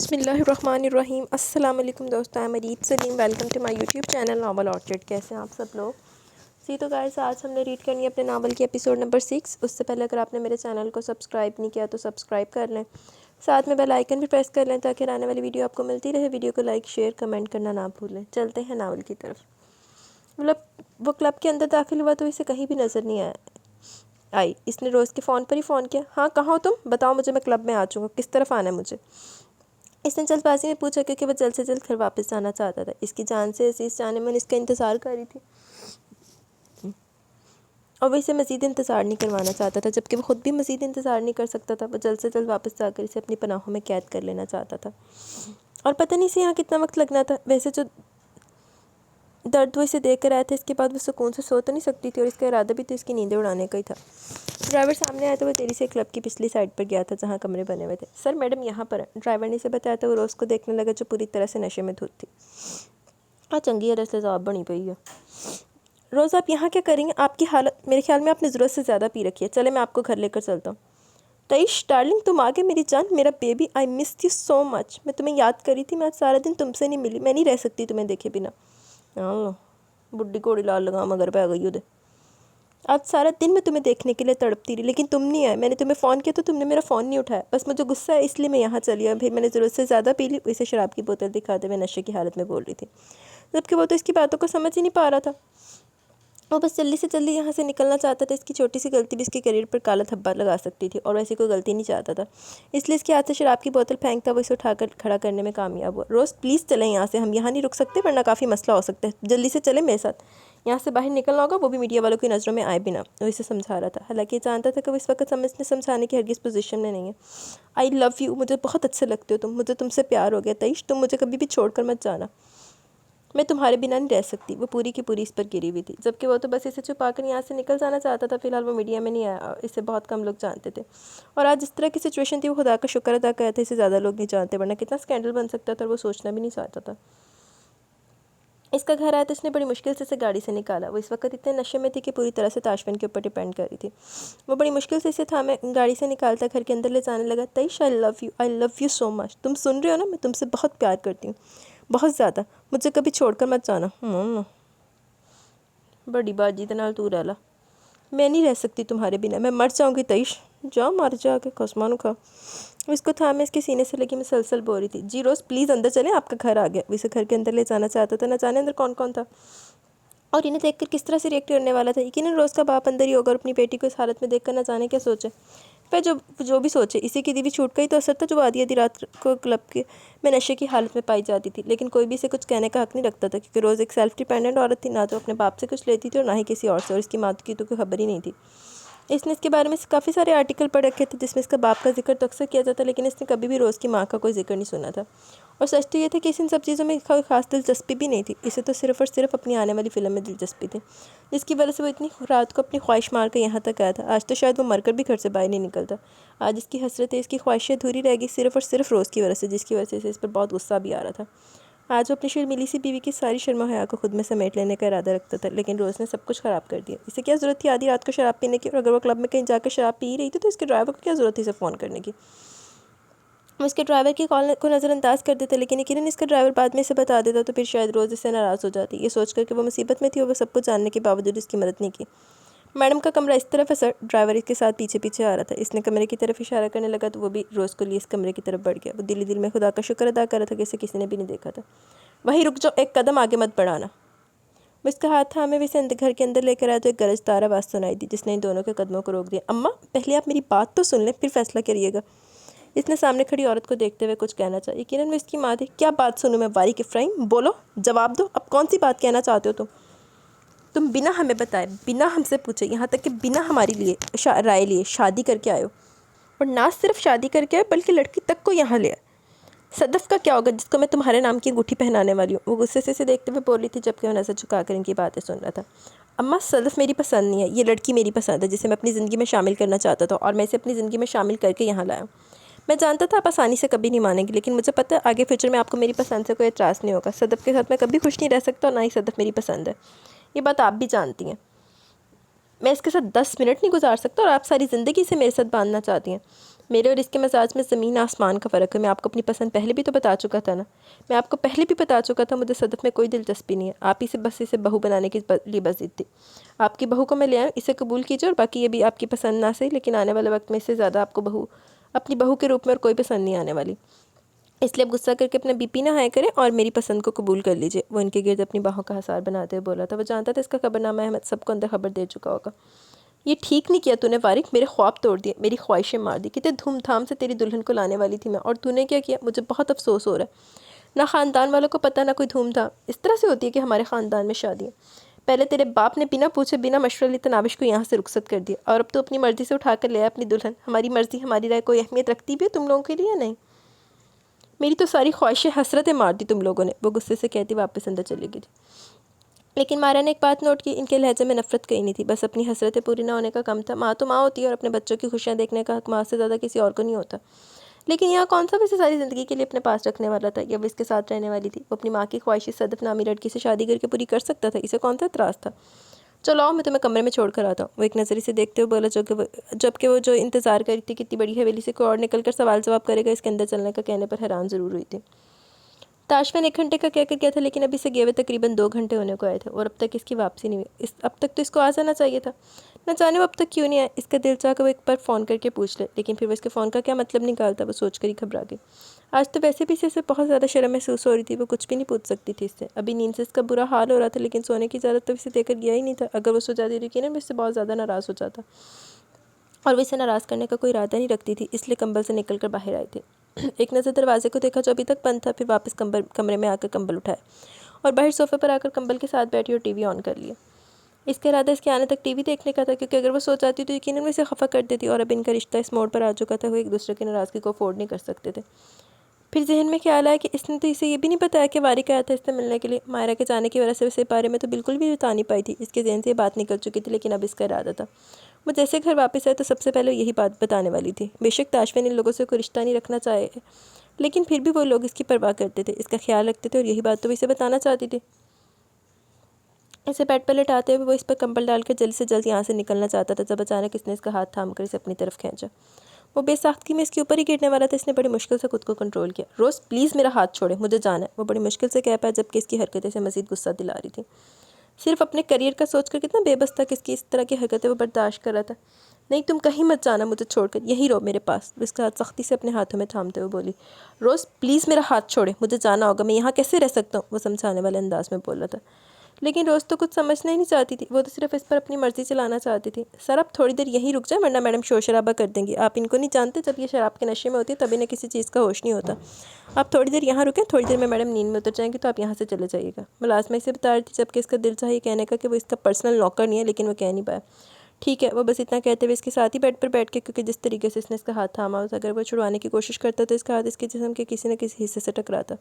بسم اللہ الرحمن الرحیم۔ السلام علیکم دوستو، میں Reet Saleem, welcome to my YouTube channel novel orchid. کیسے ہیں آپ سب لوگ؟ تو گائز آج ہم نے ریڈ کرنی ہے اپنے ناول کی ایپیسوڈ نمبر 6۔ اس سے پہلے اگر آپ نے میرے چینل کو سبسکرائب نہیں کیا تو سبسکرائب کر لیں، ساتھ میں بیل آئیکن بھی پریس کر لیں تاکہ آنے والی ویڈیو آپ کو ملتی رہے۔ ویڈیو کو لائک شیئر کمنٹ کرنا نہ بھولیں۔ چلتے ہیں ناول کی طرف۔ وہ کلب کے اندر داخل ہوا تو اسے کہیں بھی نظر نہیں آئی۔ اس نے روز کے فون پر ہی فون کیا۔ ہاں کہاں ہو تم؟ بتاؤ مجھے، میں کلب میں آ جاؤں گا۔ کس طرف آنا ہے مجھے؟ اس نے جلد بازی میں پوچھا کیونکہ وہ جلد سے جلد گھر واپس جانا چاہتا تھا۔ اس کی جان سے عزیز جانے من اس کا انتظار کر رہی تھی اور وہ اسے مزید انتظار نہیں کروانا چاہتا تھا، جبکہ وہ خود بھی مزید انتظار نہیں کر سکتا تھا۔ وہ جلد سے جلد واپس جا کر اسے اپنی پناہوں میں قید کر لینا چاہتا تھا، اور پتہ نہیں اسے یہاں کتنا وقت لگنا تھا۔ ویسے جو درد وہ اسے دیکھ کر آیا تھا، اس کے بعد وہ سکون سے سو تو نہیں سکتی تھی، اور اس کا ارادہ بھی تو اس کی نیندیں اڑانے کا ہی تھا۔ ڈرائیور سامنے آیا تو وہ تیزی سے کلب کی پچھلی سائڈ پر گیا تھا جہاں کمرے بنے ہوئے تھے۔ سر میڈم یہاں پر ہیں، ڈرائیور نے اسے بتایا تو وہ روز کو دیکھنے لگا جو پوری طرح سے نشے میں دھت تھی۔ چنگی ہے، رسل صاحب بنی پئی ہے۔ روز آپ یہاں کیا کریں گے؟ آپ کی حالت میرے خیال میں آپ نے ضرورت سے زیادہ پی رکھی ہے۔ چلے میں آپ کو گھر لے کر چلتا ہوں۔ تئیش ڈارلنگ، تم آگے میری جان، میرا baby, I miss you so مچ۔ میں تمہیں یاد کری تھی، میں آج سارا دن تم سے نہیں ملی، میں نہیں رہ سکتی تمہیں دیکھے بنا۔ بڈی گھوڑی لال لگا مگر پہ گئی ادھر۔ آج سارا دن میں تمہیں دیکھنے کے لیے تڑپتی رہی، لیکن تم نہیں آئے۔ میں نے تمہیں فون کیا تو تم نے میرا فون نہیں اٹھایا۔ بس مجھے غصہ ہے اس لیے میں یہاں چلی آئی۔ پھر میں نے ضرورت سے زیادہ پی لی۔ اسے شراب کی بوتل دکھاتے ہوئے نشے کی حالت میں بول رہی تھی، جبکہ وہ تو اس کی باتوں کو سمجھ ہی نہیں پا رہا تھا۔ وہ بس جلدی سے جلدی یہاں سے نکلنا چاہتا تھا۔ اس کی چھوٹی سی غلطی بھی اس کے کیریئر پر کالا دھبا لگا سکتی تھی، اور ویسی کوئی غلطی نہیں چاہتا تھا، اس لیے اس کے ہاتھ سے شراب کی بوتل پھینکتا وہ اسے اٹھا کر کھڑا کرنے میں کامیاب ہوا۔ روز پلیز چلیں یہاں سے، ہم یہاں نہیں رک سکتے ورنہ کافی مسئلہ ہو سکتا ہے۔ جلدی سے چلیں میرے ساتھ، یہاں سے باہر نکلنا ہوگا، وہ بھی میڈیا والوں کی نظروں میں آئے بنا۔ وہ اسے سمجھا رہا تھا، حالانکہ یہ جانتا تھا کہ وہ اس وقت سمجھانے کی ہرگز پوزیشن میں نہیں ہے۔ آئی لو یو، مجھے بہت اچھے لگتے ہو تم، مجھے تم سے پیار ہو گیا تئیش، تم مجھے کبھی بھی چھوڑ کر مت جانا، میں تمہارے بنا نہیں رہ سکتی۔ وہ پوری کی پوری اس پر گری ہوئی تھی، جبکہ وہ تو بس اسے چھپا کر یہاں سے نکل جانا چاہتا تھا۔ فی الحال وہ میڈیا میں نہیں آیا، اسے بہت کم لوگ جانتے تھے، اور آج اس طرح کی سچویشن تھی وہ خدا کا شکر ادا کرتا تھا اسے زیادہ لوگ نہیں جانتے، ورنہ کتنا سکینڈل بن سکتا تھا اور وہ سوچنا بھی نہیں چاہتا تھا۔ اس کا گھر آیا تو اس نے بڑی مشکل سے اسے گاڑی سے نکالا۔ وہ اس وقت اتنے نشے میں تھی کہ پوری طرح سے تاشفین کے اوپر ڈیپینڈ کر رہی تھی۔ وہ بڑی مشکل سے اسے تھامے گاڑی سے نکالتا گھر کے اندر لے جانے لگا۔ تئیش، آئی لو یو سو مچ، تم سن رہے ہو نا، میں تم سے بہت پیار کرتی ہوں، بہت زیادہ، مجھے کبھی چھوڑ کر مت جانا۔ بڑی باجی دے نال تو رہ لا، میں نہیں رہ سکتی تمہارے بنا، میں مر جاؤں گی تئیش، جاؤ مر جا کے قسمانو کھا۔ وہ اس کو تھامے اس کے سینے سے لگی مسلسل بول رہی تھی، جی روز پلیز اندر چلیں، آپ کا گھر آ گیا۔ وہ اسے گھر کے اندر لے جانا چاہتا تھا، نہ جانے اندر کون کون تھا اور انہیں دیکھ کر کس طرح سے ریئیکٹ کرنے والا تھا۔ یقیناً روز کا باپ اندر ہی ہوگا اور اپنی بیٹی کو اس حالت میں دیکھ کر نہ جانے کیا سوچے۔ پھر جو بھی سوچے، اسی کی دیوی چھوٹ کا ہی تو اثر تھا جو آدھی رات کو کلب میں نشے کی حالت میں پائی جاتی تھی، لیکن کوئی بھی اسے کچھ کہنے کا حق نہیں رکھتا تھا، کیونکہ روز ایک سیلف ڈیپینڈنٹ عورت تھی، نہ تو اپنے باپ سے کچھ لیتی تھی اور نہ ہی کسی اور سے، اور اس کی ماں کی تو کوئی خبر ہی نہیں تھی۔ اس نے اس کے بارے میں کافی سارے آرٹیکل پڑھ رکھے تھے جس میں اس کا باپ کا ذکر تو اکثر کیا جاتا، لیکن اس نے کبھی بھی روز کی ماں کا کوئی ذکر نہیں سنا تھا، اور سچ تو یہ تھا کہ اس ان سب چیزوں میں کوئی خاص دلچسپی بھی نہیں تھی۔ اسے تو صرف اور صرف اپنی آنے والی فلم میں دلچسپی تھی، جس کی وجہ سے وہ اتنی رات کو اپنی خواہش مار کر یہاں تک آیا تھا۔ آج تو شاید وہ مر کر بھی گھر سے باہر نہیں نکلتا۔ آج اس کی حسرتیں، اس کی خواہشیں ادھوری رہ گئی صرف اور صرف روز کی وجہ سے، جس کی وجہ سے اس پر بہت غصہ بھی آ رہا تھا۔ آج وہ اپنی شرمیلی سی بیوی کی ساری شرم و حیا کو خود میں سمیٹ لینے کا ارادہ رکھتا تھا، لیکن روز نے سب کچھ خراب کر دیا۔ اسے کیا ضرورت تھی آدھی رات کو شراب پینے کی، اور اگر وہ کلب میں کہیں جا کر شراب پی رہی تھی تو اس کے ڈرائیور کو کیا ضرورت تھی اسے فون کرنے کی؟ وہ اس کے ڈرائیور کی کال کو نظر انداز کر دیتا، لیکن یقیناً اس کا ڈرائیور بعد میں اسے بتا دیتا تو پھر شاید روز اس سے ناراض ہو جاتی، یہ سوچ کر کہ وہ مصیبت میں تھی اور وہ سب کچھ جاننے کے باوجود اس کی مدد نہیں کی۔ میڈم کا کمرہ اس طرف ہے سر، ڈرائیور اس کے ساتھ پیچھے پیچھے آ رہا تھا۔ اس نے کمرے کی طرف اشارہ کرنے لگا تو وہ بھی روز کو لیے اس کمرے کی طرف بڑھ گیا۔ وہ دل میں خدا کا شکر ادا کر رہا تھا کہ اسے کسی نے بھی نہیں دیکھا تھا۔ وہیں رک جاؤ، ایک قدم آگے مت بڑھانا۔ وہ اس کا ہاتھ تھامے اسے گھر کے اندر لے کر آیا تو ایک گرجدار آواز سنائی دی جس نے ان دونوں کے قدموں کو روک دیا۔ اماں، پہلے آپ میری بات تو سن لیں، پھر فیصلہ کریے گا۔ اس نے سامنے کھڑی عورت کو دیکھتے ہوئے کچھ کہنا چاہا، یقیناً وہ اس کی ماں تھی۔ کیا بات سنوں میں واریک افراہیم؟ بولو، جواب دو، اب کون سی بات کہنا چاہتے ہو تم بنا ہمیں بتائے، بنا ہم سے پوچھے، یہاں تک کہ بنا ہماری رائے لیے شادی کر کے آئے ہو، اور نہ صرف شادی کر کے آئے بلکہ لڑکی تک کو یہاں لے آئے۔ صدف کا کیا ہوگا جس کو میں تمہارے نام کی انگوٹھی پہنانے والی ہوں؟ وہ غصے سے اسے دیکھتے ہوئے بول رہی تھی، جبکہ وہ نظر جھکا کر ان کی باتیں سن رہا تھا۔ اماں، صدف میری پسند نہیں ہے، یہ لڑکی میری پسند ہے جسے میں اپنی زندگی میں شامل کرنا چاہتا تھا، اور میں اسے اپنی زندگی میں شامل کر کے یہاں لایا ہوں۔ میں جانتا تھا آپ آسانی سے کبھی نہیں مانیں گے، لیکن مجھے پتہ ہے آگے فیوچر میں آپ کو میری پسند سے کوئی اعتراض نہیں ہوگا۔ صدف کے ساتھ میں کبھی خوش نہیں رہ سکتا، اور نہ ہی صدف میری پسند ہے، یہ بات آپ بھی جانتی ہیں۔ میں اس کے ساتھ 10 منٹ نہیں گزار سکتا، اور آپ ساری زندگی سے میرے ساتھ باندھنا چاہتی ہیں۔ میرے اور اس کے مزاج میں زمین آسمان کا فرق ہے. میں آپ کو اپنی پسند پہلے بھی تو بتا چکا تھا نا. میں آپ کو پہلے بھی بتا چکا تھا مجھے صدف میں کوئی دلچسپی نہیں ہے. آپ ہی سے بس اسے بہو بنانے کے لیے بس ضد تھی. آپ کی بہو کو میں لے آؤں, اسے قبول کیجیے, اور باقی یہ بھی آپ کی پسند نہ صحیح, لیکن آنے والے وقت میں اس سے زیادہ آپ کو اپنی بہو کے روپ میں اور کوئی پسند نہیں آنے والی. اس لیے اب غصہ کر کے اپنا بی پی نہ ہائی کرے اور میری پسند کو قبول کر لیجیے. وہ ان کے گرد اپنی باہوں کا حصار بناتے ہوئے بولا تھا. وہ جانتا تھا اس کا خبرنامہ احمد سب کو اندر خبر دے چکا ہوگا. یہ ٹھیک نہیں کیا تو نے فارق, میرے خواب توڑ دیے, میری خواہشیں مار دی. کتنے دھوم دھام سے تیری دلہن کو لانے والی تھی میں, اور تو نے کیا کیا؟ مجھے بہت افسوس ہو رہا ہے. نہ خاندان والوں کو پتہ, نہ کوئی دھوم دھام. اس طرح سے ہوتی ہے کہ ہمارے خاندان میں شادی ہے. پہلے تیرے باپ نے بنا پوچھے بنا مشورے لیے تناوش کو یہاں سے رخصت کر دیا, اور اب تو اپنی مرضی سے اٹھا کر لے آیا اپنی دلہن. ہماری مرضی ہماری رائے کوئی اہمیت رکھتی بھی ہے تم لوگوں کے لیے؟ نہیں. میری تو ساری خواہشیں حسرتیں مار دی تم لوگوں نے, وہ غصے سے کہتی واپس اندر چلی گئی. لیکن مارا نے ایک بات نوٹ کی, ان کے لہجے میں نفرت کہیں نہیں تھی, بس اپنی حسرتیں پوری نہ ہونے کا کم تھا. ماں تو ماں ہوتی ہے اور اپنے بچوں کی خوشیاں دیکھنے کا حق ماں سے زیادہ کسی اور کو نہیں ہوتا. لیکن یہاں کون سا اسے ساری زندگی کے لیے اپنے پاس رکھنے والا تھا, یا وہ اس کے ساتھ رہنے والی تھی. وہ اپنی ماں کی خواہشی صدف نامی لڑکی سے شادی کر کے پوری کر سکتا تھا, اسے کون سا اعتراض تھا. چلو آؤ, میں تمہیں کمرے میں چھوڑ کر آتا ہوں. وہ ایک نظر سے دیکھتے ہوئے بولا, جبکہ وہ جو انتظار کر رہی تھی کتنی بڑی حویلی سے کوئی اور نکل کر سوال جواب کرے گا اس کے اندر چلنے کا کہنے پر حیران ضرور ہوئی تھی. تاشفین 1 گھنٹے کا کہہ کر گیا تھا, لیکن ابھی سے گئے ہوئے تقریباً 2 گھنٹے ہونے کو آئے تھے, اور اب تک اس کی واپسی نہیں ہوئی. اب تک تو اس کو آ جانا چاہیے تھا. نہ جانے وہ اب تک کیوں نہیں آیا. اس کا دل چاہ کر وہ ایک بار فون کر کے پوچھ لے, لیکن پھر وہ اس کے فون کا کیا مطلب نکالتا, وہ سوچ کر ہی گھبرا گئی. آج تو ویسے بھی اسے بہت زیادہ شرم محسوس ہو رہی تھی. وہ کچھ بھی نہیں پوچھ سکتی تھی اس سے. ابھی نیند سے اس کا برا حال ہو رہا تھا, لیکن سونے کی اجازت تو اسے دے کر گیا ہی نہیں تھا. اگر وہ سو جاتی تو یقیناً اس سے بہت زیادہ ناراض ہو جاتا, اور وہ اسے ناراض کرنے کا کوئی ارادہ نہیں رکھتی تھی, اس لیے کمبل سے نکل کر باہر آئی تھی. ایک نظر دروازے کو دیکھا جو ابھی تک بند تھا, پھر واپس کمرے میں آ کر کمبل اٹھایا, اور باہر صوفے پر آ کر کمبل کے ساتھ بیٹھی اور ٹی وی آن کر لیا. اس کا ارادہ اس کے آنے تک ٹی وی دیکھنے کا تھا, کیونکہ اگر وہ سو جاتی تو یقیناً وہ اسے خفا کر دیتی, اور اب ان کا رشتہ اس موڑ پر آ چکا تھا وہ ایک دوسرے کی ناراضگی کو افورڈ نہیں کر سکتے تھے. پھر ذہن میں خیال آیا کہ اس نے تو اسے یہ بھی نہیں بتایا کہ وارق آیا تھا اس سے ملنے کے لیے. مائرہ کے جانے کی وجہ سے اسے بارے میں تو بالکل بھی بتا نہیں پائی تھی. اس کے ذہن سے یہ بات نکل چکی تھی, لیکن اب اس کا ارادہ تھا وہ جیسے گھر واپس آئے تو سب سے پہلے یہی بات بتانے والی تھی. بے شک تاشفین ان لوگوں سے کوئی رشتہ نہیں رکھنا چاہے, لیکن پھر بھی وہ لوگ اس کی پرواہ کرتے تھے, اس کا خیال رکھتے تھے, اور یہی بات تو وہ اسے بتانا چاہتی تھی. اسے بیڈ پر لٹاتے ہوئے وہ اس پر کمبل ڈال کر جلد سے جلد یہاں سے نکلنا چاہتا تھا, جب اچانک اس نے اس کا ہاتھ تھام کر اسے اپنی طرف کھینچا. وہ بے ساختگی میں اس کے اوپر ہی گرنے والا تھا. اس نے بڑی مشکل سے خود کو کنٹرول کیا. روز پلیز میرا ہاتھ چھوڑے, مجھے جانا ہے, وہ بڑی مشکل سے کہہ پایا, جبکہ اس کی حرکتیں سے مزید غصہ دلا رہی تھی. صرف اپنے کریئر کا سوچ کر کتنا بے بس تھا کہ اس کی اس طرح کی حرکتیں وہ برداشت کر رہا تھا. نہیں, تم کہیں مت جانا مجھے چھوڑ کر, یہی رہو میرے پاس. وہ اس کا ہاتھ سختی سے اپنے ہاتھوں میں تھامتے ہوئے بولی. روز پلیز میرا ہاتھ چھوڑے, مجھے جانا ہوگا, میں یہاں کیسے رہ سکتا ہوں, وہ سمجھانے والے انداز میں بول رہا تھا. لیکن روز تو کچھ سمجھنا ہی نہیں چاہتی تھی. وہ تو صرف اس پر اپنی مرضی چلانا چاہتی تھی. سر آپ تھوڑی دیر یہیں رک جائیں, ورنہ میڈم شور شرابہ کر دیں گی. آپ ان کو نہیں جانتے, جب یہ شراب کے نشے میں ہوتی ہے تب انہیں کسی چیز کا ہوش نہیں ہوتا. آپ تھوڑی دیر یہاں رکیں, تھوڑی دیر میں میڈم نیند میں اتر جائیں گی, تو آپ یہاں سے چلے جائیے گا. ملازمہ اسے بتا رہی تھی, جبکہ اس کا دل چاہیے کہنے کا کہ وہ اس کا پرسنل نوکر نہیں ہے, لیکن وہ کہہ نہیں پایا. ٹھیک ہے, وہ بس اتنا کہتے ہوئے اس کے ساتھ ہی بیڈ پر بیٹھ کے, کیونکہ جس طریقے سے اس نے اس کا ہاتھ تھاما ہوتا, اگر وہ چھڑوانے کی کوشش کرتا تو اس کا ہاتھ اس کے جسم کے کسی نہ کسی حصے سے ٹکراتا,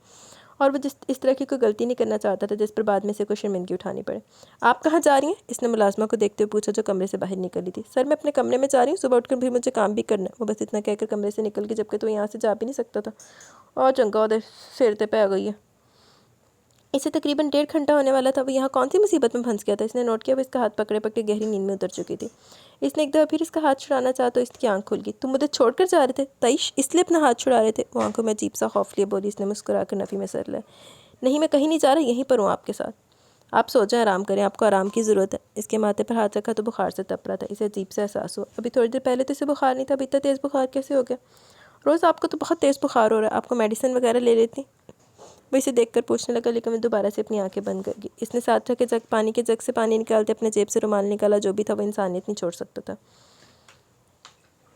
اور وہ اس طرح کی کوئی غلطی نہیں کرنا چاہتا تھا جس پر بعد میں سے کوئی شرمندگی اٹھانی پڑے. آپ کہاں جا رہی ہیں, اس نے ملازمہ کو دیکھتے ہوئے پوچھا جو کمرے سے باہر نکلی تھی. سر میں اپنے کمرے میں جا رہی ہوں, صبح اٹھ کر بھی مجھے کام بھی کرنا ہے. وہ بس اتنا کہہ کر کمرے سے نکل گئی, جبکہ تو یہاں سے جا بھی نہیں سکتا تھا, اور چنگا ادھر سیرتے پہ آ گئی ہے. اسے تقریباً 1.5 گھنٹہ ہونے والا تھا. وہ یہاں کون سی مصیبت میں پھنس گیا تھا. اس نے نوٹ کیا وہ اس کا ہاتھ پکڑے پکڑے گہری نیند میں اتر چکی تھی. اس نے ایک دفعہ پھر اس کا ہاتھ چھڑانا چاہا تو اس کی آنکھ کھل گئی. تم مجھے چھوڑ کر جا رہے تھے تعیش, اس لیے اپنا ہاتھ چھڑا رہے تھے. وہ آنکھوں میں عجیب سا خوف لیے بولی. اس نے مسکرا کر نفی میں سر لیا. نہیں, میں کہیں نہیں جا رہا, یہیں پر ہوں آپ کے ساتھ. آپ سو جائیں, آرام کریں, آپ کو آرام کی ضرورت ہے. اس کے ماتھے پر ہاتھ رکھا تو بخار سے تپ رہا تھا. اسے عجیب سے احساس ہوا, ابھی تھوڑی دیر پہلے تو اسے بخار نہیں تھا, ابھی اتنا تیز بخار کیسے ہو گیا. روز آپ کو تو بہت تیز بخار ہو رہا ہے, آپ کو میڈیسن وغیرہ لے لیتی. وہ اسے دیکھ کر پوچھنے لگا, لیکن وہ دوبارہ سے اپنی آنکھیں بند کر گئی. اس نے ساتھ رکھے پانی کے جگ سے پانی نکالتے اپنے جیب سے رومال نکالا. جو بھی تھا وہ انسانیت نہیں چھوڑ سکتا تھا.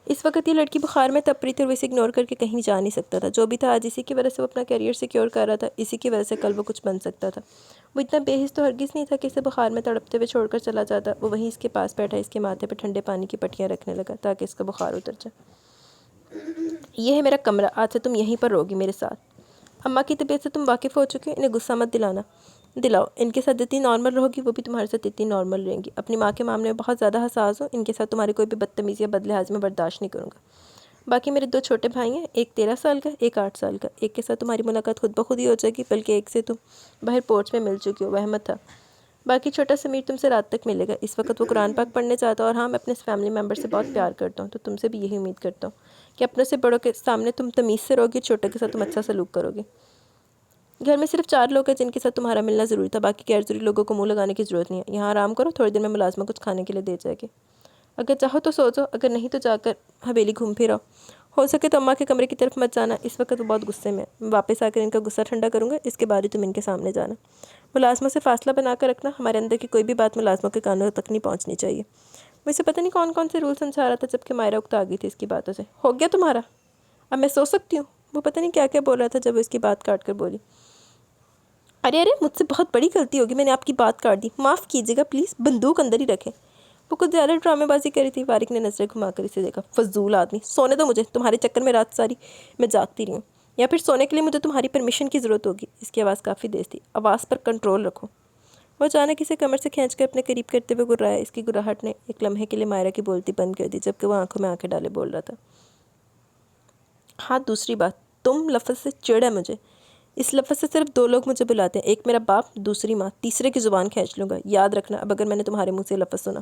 اس وقت یہ لڑکی بخار میں تپ رہی تھی, اور وہ اسے اگنور کر کے کہیں جا نہیں سکتا تھا. جو بھی تھا, آج اسی کی وجہ سے وہ اپنا کیریئر سیکیور کر رہا تھا. اسی کی وجہ سے کل وہ کچھ بن سکتا تھا. وہ اتنا بے حس تو ہرگز نہیں تھا کہ اسے بخار میں تڑپتے ہوئے چھوڑ کر چلا جاتا. وہ وہیں اس کے پاس بیٹھا, اس کے ماتھے پہ ٹھنڈے پانی کی پٹیاں رکھنے لگا تاکہ اس کا بخار اتر جائے. یہ ہے میرا کمرہ, آج سے تم یہیں پر رہوگی میرے ساتھ. اماں کی طبیعت سے تم واقف ہو چکے ہو, انہیں غصہ مت دلاؤ. ان کے ساتھ جتنی نارمل رہوگی وہ بھی تمہارے ساتھ اتنی نارمل رہیں گی. اپنی ماں کے معاملے میں بہت زیادہ حساس ہو, ان کے ساتھ تمہاری کوئی بھی بدتمیزی یا بدلحاظی میں برداشت نہیں کروں گا. باقی میرے 2 چھوٹے بھائی ہیں, ایک 13 سال کا, ایک 8 سال کا. ایک کے ساتھ تمہاری ملاقات خود بخود ہی ہو جائے گی, بلکہ ایک سے تم باہر پورچ میں مل چکی ہو, وہ احمد تھا. باقی چھوٹا سمیر تم سے رات تک ملے گا. اس وقت وہ قرآن پاک پڑھنے چاہتا ہے, اور ہاں, میں اپنے اس فیملی ممبر سے بہت پیار کرتا ہوں, تو تم سے بھی یہی امید کرتا ہوں کہ اپنے سے بڑوں کے سامنے تم تمیز سے رہو گے، چھوٹے کے ساتھ تم اچھا سلوک کرو گے۔ گھر میں صرف 4 لوگ ہیں جن کے ساتھ تمہارا ملنا ضروری تھا، باقی غیر ضروری لوگوں کو منہ لگانے کی ضرورت نہیں ہے۔ یہاں آرام کرو، تھوڑی دیر میں ملازمہ کچھ کھانے کے لیے دے جائے گی۔ اگر چاہو تو سو جاؤ، اگر نہیں تو جا کر حویلی گھوم پھر آؤ۔ ہو سکے تو اماں کے کمرے کی طرف مت جانا، اس وقت وہ بہت غصے میں ہے۔ میں واپس آ کر ان کا غصہ ٹھنڈا کروں گا، اس کے بعد ہی تم ان کے سامنے جانا۔ ملازموں سے فاصلہ بنا کر رکھنا، ہمارے اندر کی کوئی بھی بات ملازموں کے کانوں تک نہیں پہنچنی چاہیے۔ وہ اسے پتہ نہیں کون کون سے رول سمجھا رہا تھا، جبکہ مائرہ اکتا گئی تھی اس کی باتوں سے۔ ہو گیا تمہارا؟ اب میں سو سکتی ہوں؟ وہ پتہ نہیں کیا کیا بول رہا تھا جب وہ اس کی بات کاٹ کر بولی۔ ارے مجھ سے بہت بڑی غلطی ہوگی، میں نے آپ کی بات کاٹ دی، معاف کیجیے گا پلیز، بندوق اندر ہی رکھیں۔ وہ کچھ زیادہ ڈرامے بازی کری تھی۔ فارق نے نظریں گھما کر اسے دیکھا۔ فضول آدمی، سونے دو مجھے، تمہارے چکر میں رات ساری میں جاگتی رہی ہوں، یا پھر سونے کے لیے مجھے تمہاری پرمیشن کی ضرورت ہوگی۔ اس کی آواز کافی تیز تھی، آواز پر کنٹرول رکھو۔ وہ اچانک اسے کمر سے کھینچ کر اپنے قریب کرتے ہوئے گرایا۔ اس کی گراہٹ نے ایک لمحے کے لیے مائرہ کی بولتی بند کر دی، جبکہ وہ آنکھوں میں آنکھیں ڈالے بول رہا تھا۔ ہاں دوسری بات، تم لفظ سے چڑ ہے مجھے۔ اس لفظ سے صرف 2 لوگ مجھے بلاتے ہیں، ایک میرا باپ، دوسری ماں، تیسرے کی زبان کھینچ لوں گا۔ یاد رکھنا، اب اگر میں نے تمہارے منہ سے لفظ سنا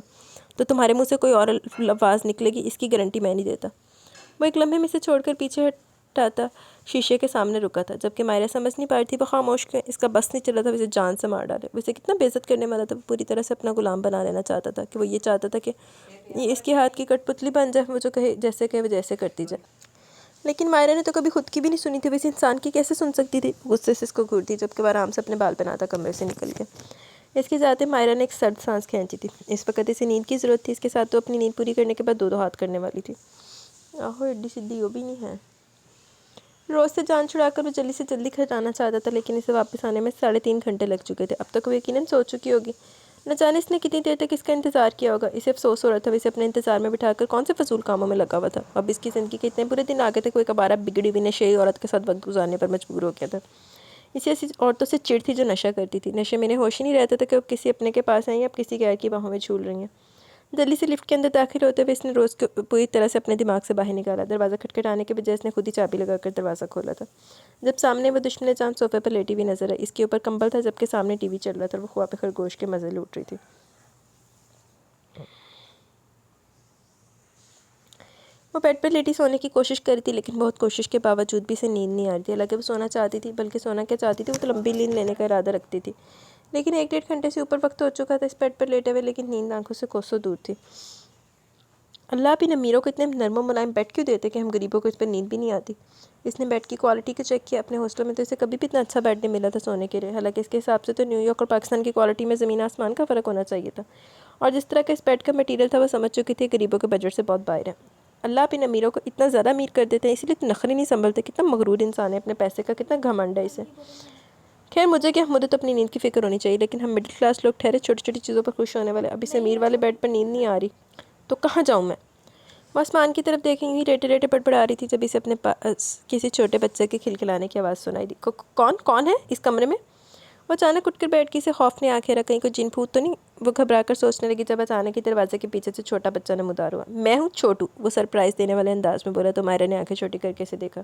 تو تمہارے منہ سے کوئی اور آواز نکلے گی، اس کی گارنٹی میں نہیں دیتا۔ وہ ایک لمحے میں اسے چھوڑ کر پیچھے ہٹاتا شیشے کے سامنے رکا تھا، جبکہ مائرہ سمجھ نہیں پا رہی تھی وہ خاموش کیوں ہے۔ اس کا بس نہیں چلا تھا وہ اسے جان سے مار ڈالے۔ وہ اسے کتنا بے عزت کرنے والا تھا، وہ پوری طرح سے اپنا غلام بنا لینا چاہتا تھا، کہ وہ یہ چاہتا تھا کہ یہ اس کے ہاتھ کی کٹ پتلی بن جائے، وہ جو کہے وہ جیسے کرتی جائے۔ لیکن مائرہ نے تو کبھی خود کی بھی نہیں سنی تھی، وہ اس انسان کی کیسے سن سکتی تھی؟ غصے سے اس کو گھورتی، جبکہ وہ آرام سے اپنے بال بناتا کمرے سے نکل گیا۔ اس کے جاتے مائرہ نے ایک سرد سانس کھینچی تھی۔ اس وقت اسے نیند کی ضرورت تھی، اس کے ساتھ تو اپنی نیند پوری کرنے کے بعد 2 ہاتھ کرنے والی تھی۔ آہو ایڈی سدھی وہ بھی نہیں ہے۔ روز سے جان چھڑا کر وہ جلدی سے جلدی گھر جانا چاہتا تھا، لیکن اسے واپس آنے میں 3.5 گھنٹے لگ چکے تھے۔ اب تک وہ یقیناً سو چکی ہوگی۔ نہ جانے اس نے کتنی دیر تک اس کا انتظار کیا ہوگا۔ اسے افسوس ہو رہا تھا وہ اسے اپنے انتظار میں بٹھا کر کون سے فضول کاموں میں لگا ہوا تھا۔ اب اس کی زندگی کے اتنے برے دن آ گئے تھے کہ وہ ایک ابارہ بگڑی ہوئی نشئی عورت کے ساتھ وقت گزارنے پر مجبور ہو گیا تھا۔ اسے ایسی عورتوں سے چڑ تھی جو نشہ کرتی تھی۔ نشے میں انہیں ہوش ہی نہیں رہتا تھا کہ وہ کسی اپنے کے پاس ہیں یا اب کسی غیر کی باہوں میں جھول رہی ہیں۔ جلدی سے لفٹ کے اندر داخل ہوتے ہوئے اس نے روز کو پوری طرح سے اپنے دماغ سے باہر نکالا۔ دروازہ کھٹکھٹانے کے بجائے اس نے خود ہی چابی لگا کر دروازہ کھولا تھا، جب سامنے وہ دشمن جان صوفے پر لیٹی ہوئی نظر آئی۔ اس کے اوپر کمبل تھا، جبکہ سامنے ٹی وی چل رہا تھا اور وہ خواب خرگوش کے مزے لوٹ رہی تھی۔ وہ بیڈ پر لیٹی سونے کی کوشش کر رہی تھی، لیکن بہت کوشش کے باوجود بھی اسے نیند نہیں آ رہی تھی۔ حالانکہ وہ سونا چاہتی تھی، بلکہ سونا کیا چاہتی تھی، وہ تو لمبی نیند لینے کا ارادہ رکھتی تھی۔ لیکن 1.5 گھنٹے سے اوپر وقت ہو چکا تھا اس بیڈ پر لیٹے ہوئے، لیکن نیند آنکھوں سے کوسوں دور تھی۔ اللہ بھی امیروں کو اتنے نرم و ملائم بیڈ کیوں دیتے کہ ہم غریبوں کو اس پر نیند بھی نہیں آتی؟ اس نے بیڈ کی کوالٹی کو چیک کیا۔ اپنے ہاسٹل میں تو اسے کبھی بھی اتنا اچھا بیڈ نہیں ملا تھا سونے کے لیے۔ حالانکہ اس کے حساب سے تو نیو یارک اور پاکستان کی کوالٹی میں زمین آسمان کا فرق ہونا چاہیے تھا، اور جس طرح کا اس بیڈ کا مٹیریل تھا وہ سمجھ چکی تھی غریبوں کے بجٹ سے بہت باہر ہے۔ اللہ اپنے امیروں کو اتنا زیادہ امیر کر دیتے ہیں، اسی لیے تو نخرے نہیں سنبھلتے۔ کتنا مغرور انسان ہے، اپنے پیسے کا کتنا گھمنڈ ہے اسے۔ خیر مجھے کیا، مجھے تو اپنی نیند کی فکر ہونی چاہیے، لیکن ہم مڈل کلاس لوگ ٹھہرے چھوٹی چھوٹی چیزوں پر خوش ہونے والے۔ اب اس امیر والے بیڈ پر نیند نہیں آ رہی تو کہاں جاؤں میں؟ وہ آسمان کی طرف دیکھیں گی ریٹے ریٹے بڑبڑا رہی تھی، جب اسے اپنے پاس کسی چھوٹے بچے کے کھلکھلانے کی آواز سنائی دی۔ کون ہے اس کمرے میں؟ وہ اچانک اٹھ کر بیٹھ کے اسے خوف نے آنکھیں رکھ، کہیں کوئی جن پھوت تو نہیں؟ وہ گھبرا کر سوچنے لگی، جب اچانک ہی دروازے کے پیچھے سے چھوٹا بچہ نمودار ہوا۔ میں ہوں چھوٹو، وہ سرپرائز دینے والے انداز میں بولا تو مائرہ نے آنکھیں چھوٹی کر کے اسے دیکھا۔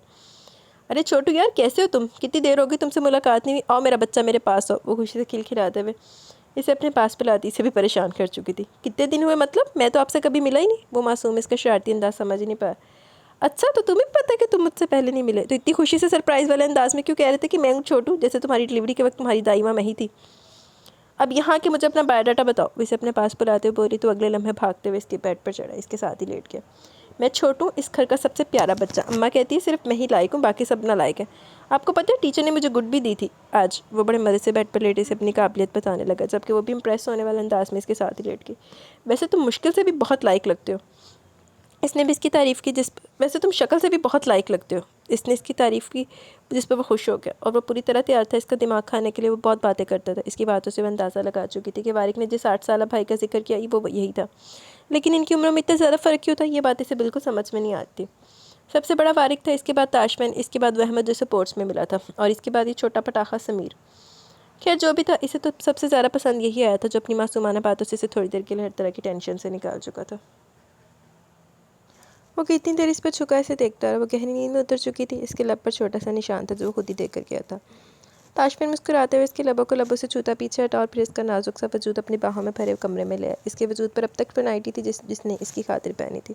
ارے چھوٹو یار، کیسے ہو تم؟ کتنی دیر ہوگی تم سے ملاقات نہیں ہوئی، آؤ میرا بچہ میرے پاس ہو۔ وہ خوشی سے کھلکھلاتے ہوئے اسے اپنے پاس پلاتی اسے بھی پریشان کر چکی تھی۔ کتنے دن ہوئے مطلب؟ میں تو آپ سے کبھی ملا ہی نہیں۔ وہ معصوم اس کا شرارتی انداز سمجھ ہی نہیں پایا۔ اچھا تو تمہیں پتہ ہے کہ تم مجھ سے پہلے نہیں ملے، تو اتنی خوشی سے سرپرائز والے انداز میں کیوں کہہ رہے تھے کہ میں ہوں چھوٹو، جیسے تمہاری ڈلیوری کے وقت تمہاری دائی ماں میں ہی تھی؟ اب یہاں کہ مجھے اپنا بایو ڈاٹا بتاؤ۔ وہ اسے اپنے پاس بلاتے ہوئے بولی تو اگلے لمحے بھاگتے ہوئے اس کے بیڈ پر چڑھا، اس کے ساتھ ہی لیٹ گیا۔ میں چھوٹو، اس گھر کا سب سے پیارا بچہ، اماں کہتی ہے صرف میں ہی لائق ہوں، باقی سب نالائق ہیں۔ آپ کو پتہ ہے ٹیچر نے مجھے گڈ بھی دی تھی آج۔ وہ بڑے مزے سے بیڈ پر لیٹے سے اپنی قابلیت بتانے لگا، جبکہ وہ بھی امپریس ہونے والے انداز میں اس کے ساتھ ہی لیٹ گئی۔ ویسے تم مشکل سے بھی بہت لائق لگتے ہو۔ اس نے بھی اس کی تعریف کی ویسے تم شکل سے بھی بہت لائق لگتے ہو۔ اس نے اس کی تعریف کی جس پر وہ خوش ہو گیا، اور وہ پوری طرح تیار تھا اس کا دماغ کھانے کے لیے۔ وہ بہت باتیں کرتا تھا، اس کی باتوں سے وہ اندازہ لگا چکی تھی کہ وارق نے جس 8 سالہ بھائی کا ذکر کیا وہ یہی تھا، لیکن ان کی عمروں میں اتنا زیادہ فرق کیوں تھا، یہ بات اسے بالکل سمجھ میں نہیں آتی۔ سب سے بڑا وارق تھا، اس کے بعد تاشمین، اس کے بعد وہ احمد جو سپورٹس میں ملا تھا، اور اس کے بعد یہ چھوٹا پٹاخہ سمیر۔ خیر جو بھی تھا، اسے تو سب سے زیادہ پسند یہی آیا تھا جو اپنی معصومانہ باتوں سے اسے تھوڑی دیر کے لیے ہر طرح کی ٹینشن سے نکال چکا تھا۔ وہ کتنی دیر اس پر چھکا اسے دیکھتا رہا۔ وہ گہری نیند میں اتر چکی تھی۔ اس کے لب پر چھوٹا سا نشان تھا جو وہ خود ہی دیکھ کر گیا تھا۔ تاشفین مسکراتے ہوئے اس کے لبوں کو لبوں سے چھوتا پیچھے ہٹا، اور پھر اس کا نازک سا وجود اپنی باہوں میں بھرے کمرے میں لے آیا۔ اس کے وجود پر اب تک تو نائٹی تھی جس نے اس کی خاطر پہنی تھی،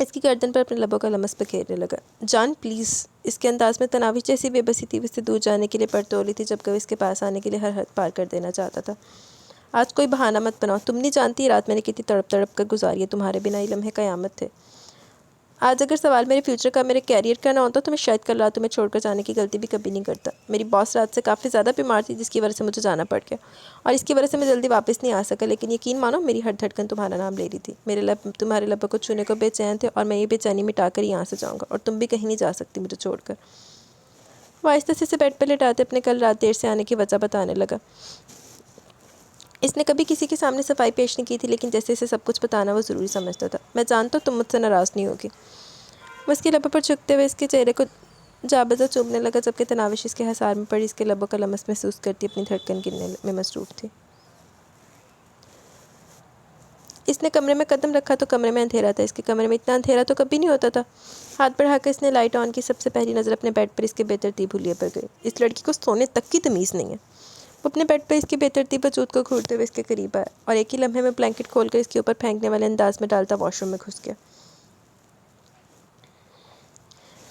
اس کی گردن پر اپنے لبوں کا لمس بکھیرنے لگا۔ جان پلیز۔ اس کے انداز میں تناوش جیسی بے بسی تھی، وہ اس سے دور جانے کے لیے پرتولی تھی، جبکہ وہ اس کے پاس آنے کے لیے ہر حد پار کر دینا چاہتا تھا۔ آج کوئی بہانہ مت بناؤ، تم نہیں جانتی رات میں نے کتنی تڑپ تڑپ کر گزاری ہے، تمہارے بنا یہ لمحے قیامت تھے۔ آج اگر سوال میرے فیوچر کا، میرے کیریئر کا نہ ہوتا تو میں شاید کل رات تمہیں چھوڑ کر جانے کی غلطی بھی کبھی نہیں کرتا۔ میری باس رات سے کافی زیادہ بیمار تھی، جس کی وجہ سے مجھے جانا پڑ گیا، اور اس کی وجہ سے میں جلدی واپس نہیں آ سکا، لیکن یقین مانو میری ہر دھڑکن تمہارا نام لے رہی تھی۔ میرے لب تمہارے لبوں کو چھونے کو بے چین تھے، اور میں یہ بے چینی مٹا کر یہاں سے جاؤں گا، اور تم بھی کہیں نہیں جا سکتی مجھے چھوڑ کر۔ وہ آہستہ سے بیڈ پہ لٹاتے اپنے کل رات دیر سے آنے کی وجہ بتانے لگا۔ اس نے کبھی کسی کے سامنے صفائی پیش نہیں کی تھی، لیکن جیسے اسے سب کچھ بتانا وہ ضروری سمجھتا تھا۔ میں جانتا ہوں تم مجھ سے ناراض نہیں ہوگی۔ وہ اس کے لبوں پر جھکتے ہوئے اس کے چہرے کو جا بجا چومنے لگا، جبکہ تناوش اس کے حصار میں پڑی اس کے لبوں کا لمس محسوس کرتی اپنی دھڑکن گننے میں مصروف تھی۔ اس نے کمرے میں قدم رکھا تو کمرے میں اندھیرا تھا۔ اس کے کمرے میں اتنا اندھیرا تو کبھی نہیں ہوتا تھا۔ ہاتھ بڑھا کر اس نے لائٹ آن کی، سب سے پہلی نظر اپنے بیڈ پر اس کے بے ترتیب حلیے پر گئی۔ اس لڑکی کو سونے تک کی تمیز نہیں ہے۔ وہ اپنے بیڈ پر اس کے بے ترتیب وجود کو گھورتے ہوئے اس کے قریب آیا، اور ایک ہی لمحے میں بلینکٹ کھول کر اس کے اوپر پھینکنے والے انداز میں ڈالتا واش روم میں گھس گیا۔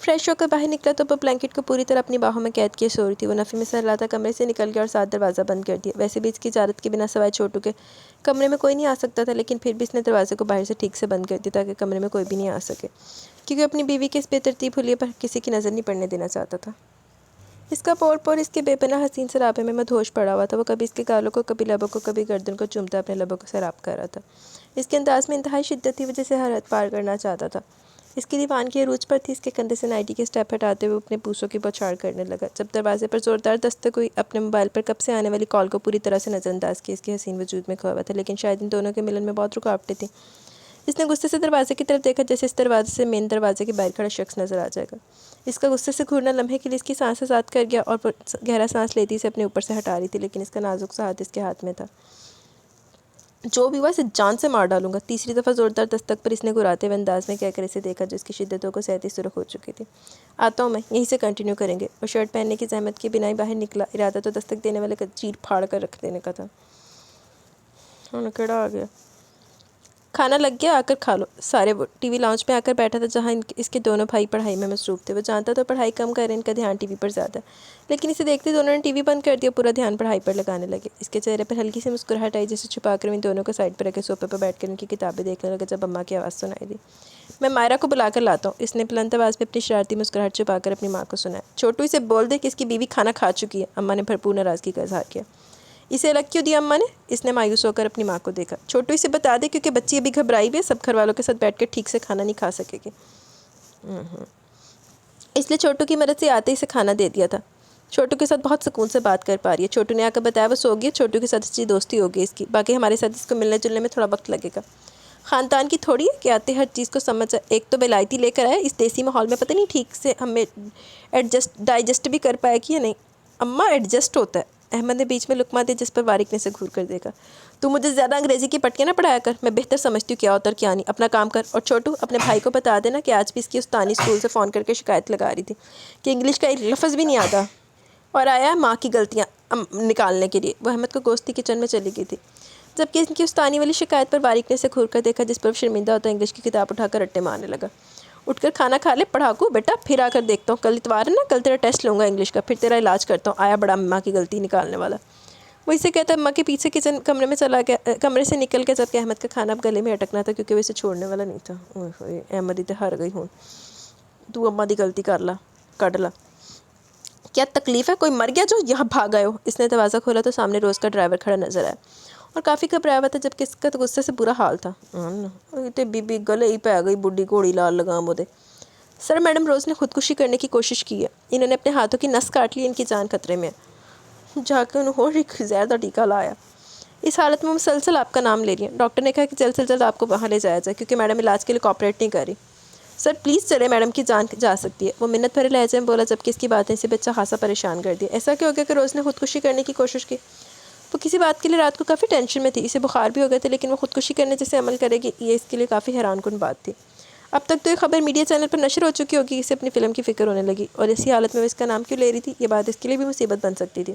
فریش ہو کر باہر نکلا تو وہ بلینکٹ کو پوری طرح اپنی باہوں میں قید کیے سو رہی تھی۔ وہ نفی میں سر ہلاتا کمرے سے نکل گیا اور ساتھ دروازہ بند کر دیا۔ ویسے بھی اس کی اجازت کے بنا سوائے چھوٹو کے کمرے میں کوئی نہیں آ سکتا تھا، لیکن پھر بھی اس نے دروازے کو باہر سے ٹھیک سے بند کر دیا تاکہ کمرے میں کوئی بھی نہیں آ سکے، کیونکہ اپنی بیوی کے اس بے ترتیب حلیے پر کسی کی نظر نہیں پڑنے دینا چاہتا تھا۔ اس کا پور پور اس کے بے پناہ حسین سرابے میں مدہوش پڑا ہوا تھا۔ وہ کبھی اس کے گالوں کو، کبھی لبوں کو، کبھی گردن کو چومتا اپنے لبوں کو سیراب کر رہا تھا۔ اس کے انداز میں انتہائی شدت تھی، وہ جسے ہر حد پار کرنا چاہتا تھا۔ اس کی دیوانگی عروج پر تھی۔ اس کے کندھے سے نائٹی کے اسٹیپ ہٹاتے ہوئے اپنے بوسوں کی بوچھاڑ کرنے لگا۔ جب دروازے پر زوردار دستک ہوئی، اپنے موبائل پر کب سے آنے والی کال کو پوری طرح سے نظر انداز کیا۔ اس کے حسین وجود میں کھویا ہوا تھا، لیکن شاید ان دونوں کے ملن میں بہت رکاوٹیں تھیں۔ اس نے غصے سے دروازے کی طرف دیکھا، جیسے اس دروازے سے مین دروازے کے باہر کھڑا شخص نظر آ جائے گا۔ اس کا غصے سے گھورنا لمحے کے لیے اس کی سانس آزاد کر گیا، اور وہ گہرا سانس لیتی اسے اپنے اوپر سے ہٹا رہی تھی، لیکن اس کا نازک سا ہاتھ اس کے ہاتھ میں تھا۔ جو بھی ہوا اسے جان سے مار ڈالوں گا۔ تیسری دفعہ زوردار دستک پر اس نے گھراتے ہوئے انداز میں کہہ کر اسے دیکھا، جو اس کی شدتوں کو سہتی سرخ ہو چکی تھی۔ آتا ہوں میں، یہیں سے کنٹینیو کریں گے۔ وہ شرٹ پہننے کی زحمت کے بنا ہی باہر نکلا، ارادہ تو دستک دینے والے کا چیر پھاڑ کر رکھ دینے کا تھا۔ کیڑا آ گیا؟ کھانا لگ گیا، آ کر کھا لو سارے۔ وہ ٹی وی لاؤنج میں آ کر بیٹھا تھا، جہاں اس کے دونوں بھائی پڑھائی میں مصروف تھے۔ وہ جانتا تو پڑھائی کم کریں، ان کا دھیان ٹی وی پر زیادہ ہے، لیکن اسے دیکھتے دونوں نے ٹی وی بند کر دیا، پورا دھیان پڑھائی پر لگانے لگے۔ اس کے چہرے پر ہلکی سی مسکراہٹ آئی، جسے چھپا کر ان دونوں کو سائڈ پر رکھ کے صوفے پر بیٹھ کر ان کی کتابیں دیکھنے لگا، جب اماں کی آواز سنائی دی۔ میں مائرہ کو بلا کر لاتا ہوں۔ اس نے بلند آواز میں اپنی شرارتی مسکراہٹ چھپا کر اپنی ماں کو سنایا۔ چھوٹو اسے بول دے کہ اس کی بیوی کھانا کھا چکی ہے، اماں نے بھرپور ناراضگی کا اظہار کیا۔ اسے الگ کیوں دیا اماں نے؟ اس نے مایوس ہو کر اپنی ماں کو دیکھا۔ چھوٹو اسے بتا دے، کیونکہ بچی ابھی گھبرائی ہوئی ہے، سب گھر والوں کے ساتھ بیٹھ کر ٹھیک سے کھانا نہیں کھا سکے گی، اس لیے چھوٹو کی مدد سے آتے ہی اسے کھانا دے دیا تھا۔ چھوٹو کے ساتھ بہت سکون سے بات کر پا رہی ہے۔ چھوٹو نے آ کر بتایا وہ سو گئی ہے، چھوٹو کے ساتھ اچھی دوستی ہوگی اس کی، باقی ہمارے ساتھ اس کو ملنے جلنے میں تھوڑا وقت لگے گا۔ خاندان کی تھوڑی ہے کہ آتے ہر چیز کو سمجھ جائے۔ ایک تو ولائتی لے کر آیا، اس دیسی ماحول میں پتہ نہیں ٹھیک سے ہمیں ڈائجسٹ بھی کر پائے گی یا نہیں۔ اماں ایڈجسٹ ہوتا ہے، احمد نے بیچ میں لقمہ دیا، جس پر باریک نے سے گھور کر دیکھا۔ تو مجھے زیادہ انگریزی کی پٹیاں نہ پڑھایا کر، میں بہتر سمجھتی ہوں کیا ہوتا اور کیا نہیں، اپنا کام کر۔ اور چھوٹو اپنے بھائی کو بتا دینا کہ آج بھی اس کی استانی اسکول سے فون کر کے شکایت لگا رہی تھی کہ انگلش کا ایک لفظ بھی نہیں آتا، اور آیا ماں کی غلطیاں نکالنے کے لیے۔ وہ احمد کو گوشتی کچن میں چلی گئی تھی، جبکہ ان کی استانی والی شکایت پر باریک نے سے گھور کر دیکھا، جس پر وہ شرمندہ ہوتا انگلش کی کتاب اٹھا کر رٹے مارنے لگا۔ اٹھ کر کھانا کھا لے پڑھاکو بیٹا، پھر آ کر دیکھتا ہوں، کل اتوار ہے نا، کل تیرا ٹیسٹ لوں گا انگلش کا، پھر تیرا علاج کرتا ہوں، آیا بڑا ماں کی غلطی نکالنے والا۔ وہ اسے کہتا اماں کے پیچھے کچن کمرے میں چلا گیا، کمرے سے نکل گیا، جبکہ احمد کا کھانا اب گلے میں اٹکنا تھا، کیونکہ وہ اسے چھوڑنے والا نہیں تھا۔ احمد ہی تے ہار گئی ہوں، تو اماں دی غلطی کر لا، کڈ لا۔ کیا تکلیف ہے؟ کوئی مر گیا جو یہاں بھاگ آئے ہو؟ اس نے دروازہ کھولا تو سامنے روز کا ڈرائیور کھڑا نظر آیا، اور کافی گھبرایا ہوا تھا، جبکہ اس کا تو غصے سے برا حال تھا۔ تے بی بی گلے ہی پی گئی، بڈھی گھوڑی لال لگام وہ دے۔ سر میڈم روز نے خودکشی کرنے کی کوشش کی ہے، انہوں نے اپنے ہاتھوں کی نس کاٹ لی، ان کی جان خطرے میں ہے۔ جا کے انہوں نے زہر کا ٹیکہ لایا۔ اس حالت میں مسلسل آپ کا نام لے رہی ہیں، ڈاکٹر نے کہا کہ جلد سے جلد آپ کو وہاں لے جایا جائے، کیونکہ میڈم علاج کے لیے کوآپریٹ نہیں کر رہی۔ سر پلیز چلے، میڈم کی جان جا سکتی ہے، وہ منت بھرے لہجے میں بولا، جبکہ اس کی باتیں اسے بچہ خاصا پریشان کر دیا۔ ایسا کیا ہو گیا کہ روز نے خودکشی کرنے کی کوشش کی؟ وہ کسی بات کے لیے رات کو کافی ٹینشن میں تھی، اسے بخار بھی ہو گیا تھا، لیکن وہ خودکشی کرنے جیسے عمل کرے گی، یہ اس کے لیے کافی حیران کن بات تھی۔ اب تک تو یہ خبر میڈیا چینل پر نشر ہو چکی ہوگی، اسے اپنی فلم کی فکر ہونے لگی، اور اسی حالت میں وہ اس کا نام کیوں لے رہی تھی، یہ بات اس کے لیے بھی مصیبت بن سکتی تھی۔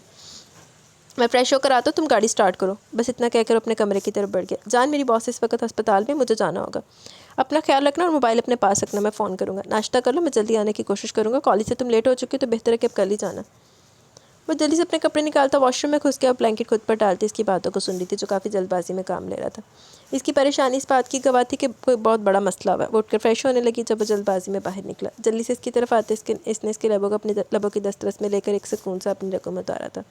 میں فریش ہو کر آتا ہوں، تم گاڑی سٹارٹ کرو، بس اتنا کہہ کر اپنے کمرے کی طرف بڑھ گیا۔ جان میری باس اس وقت ہسپتال میں، مجھے جانا ہوگا۔ اپنا خیال رکھنا اور موبائل اپنے پاس رکھنا، میں فون کروں گا۔ ناشتہ کر لو، میں جلدی آنے کی کوشش کروں گا، کالج سے تم لیٹ ہو چکی تو بہتر ہے کہ اب کل ہی جانا۔ وہ جلدی سے اپنے کپڑے نکالتا، واش روم میں گھس گیا اور بلینکٹ خود پر ڈالتی اس کی باتوں کو سن رہی تھی جو کافی جلد بازی میں کام لے رہا تھا۔ اس کی پریشانی اس بات کی گواہ تھی کہ کوئی بہت بڑا مسئلہ ہوا ہے۔ وہ اٹھ کر فریش ہونے لگی جب وہ جلد بازی میں باہر نکلا۔ جلدی سے اس کی طرف آتے اس نے اس کے لبوں کو اپنے لبوں کی دسترس میں لے کر ایک سکون سے اپنی رگوں میں اتارا تھا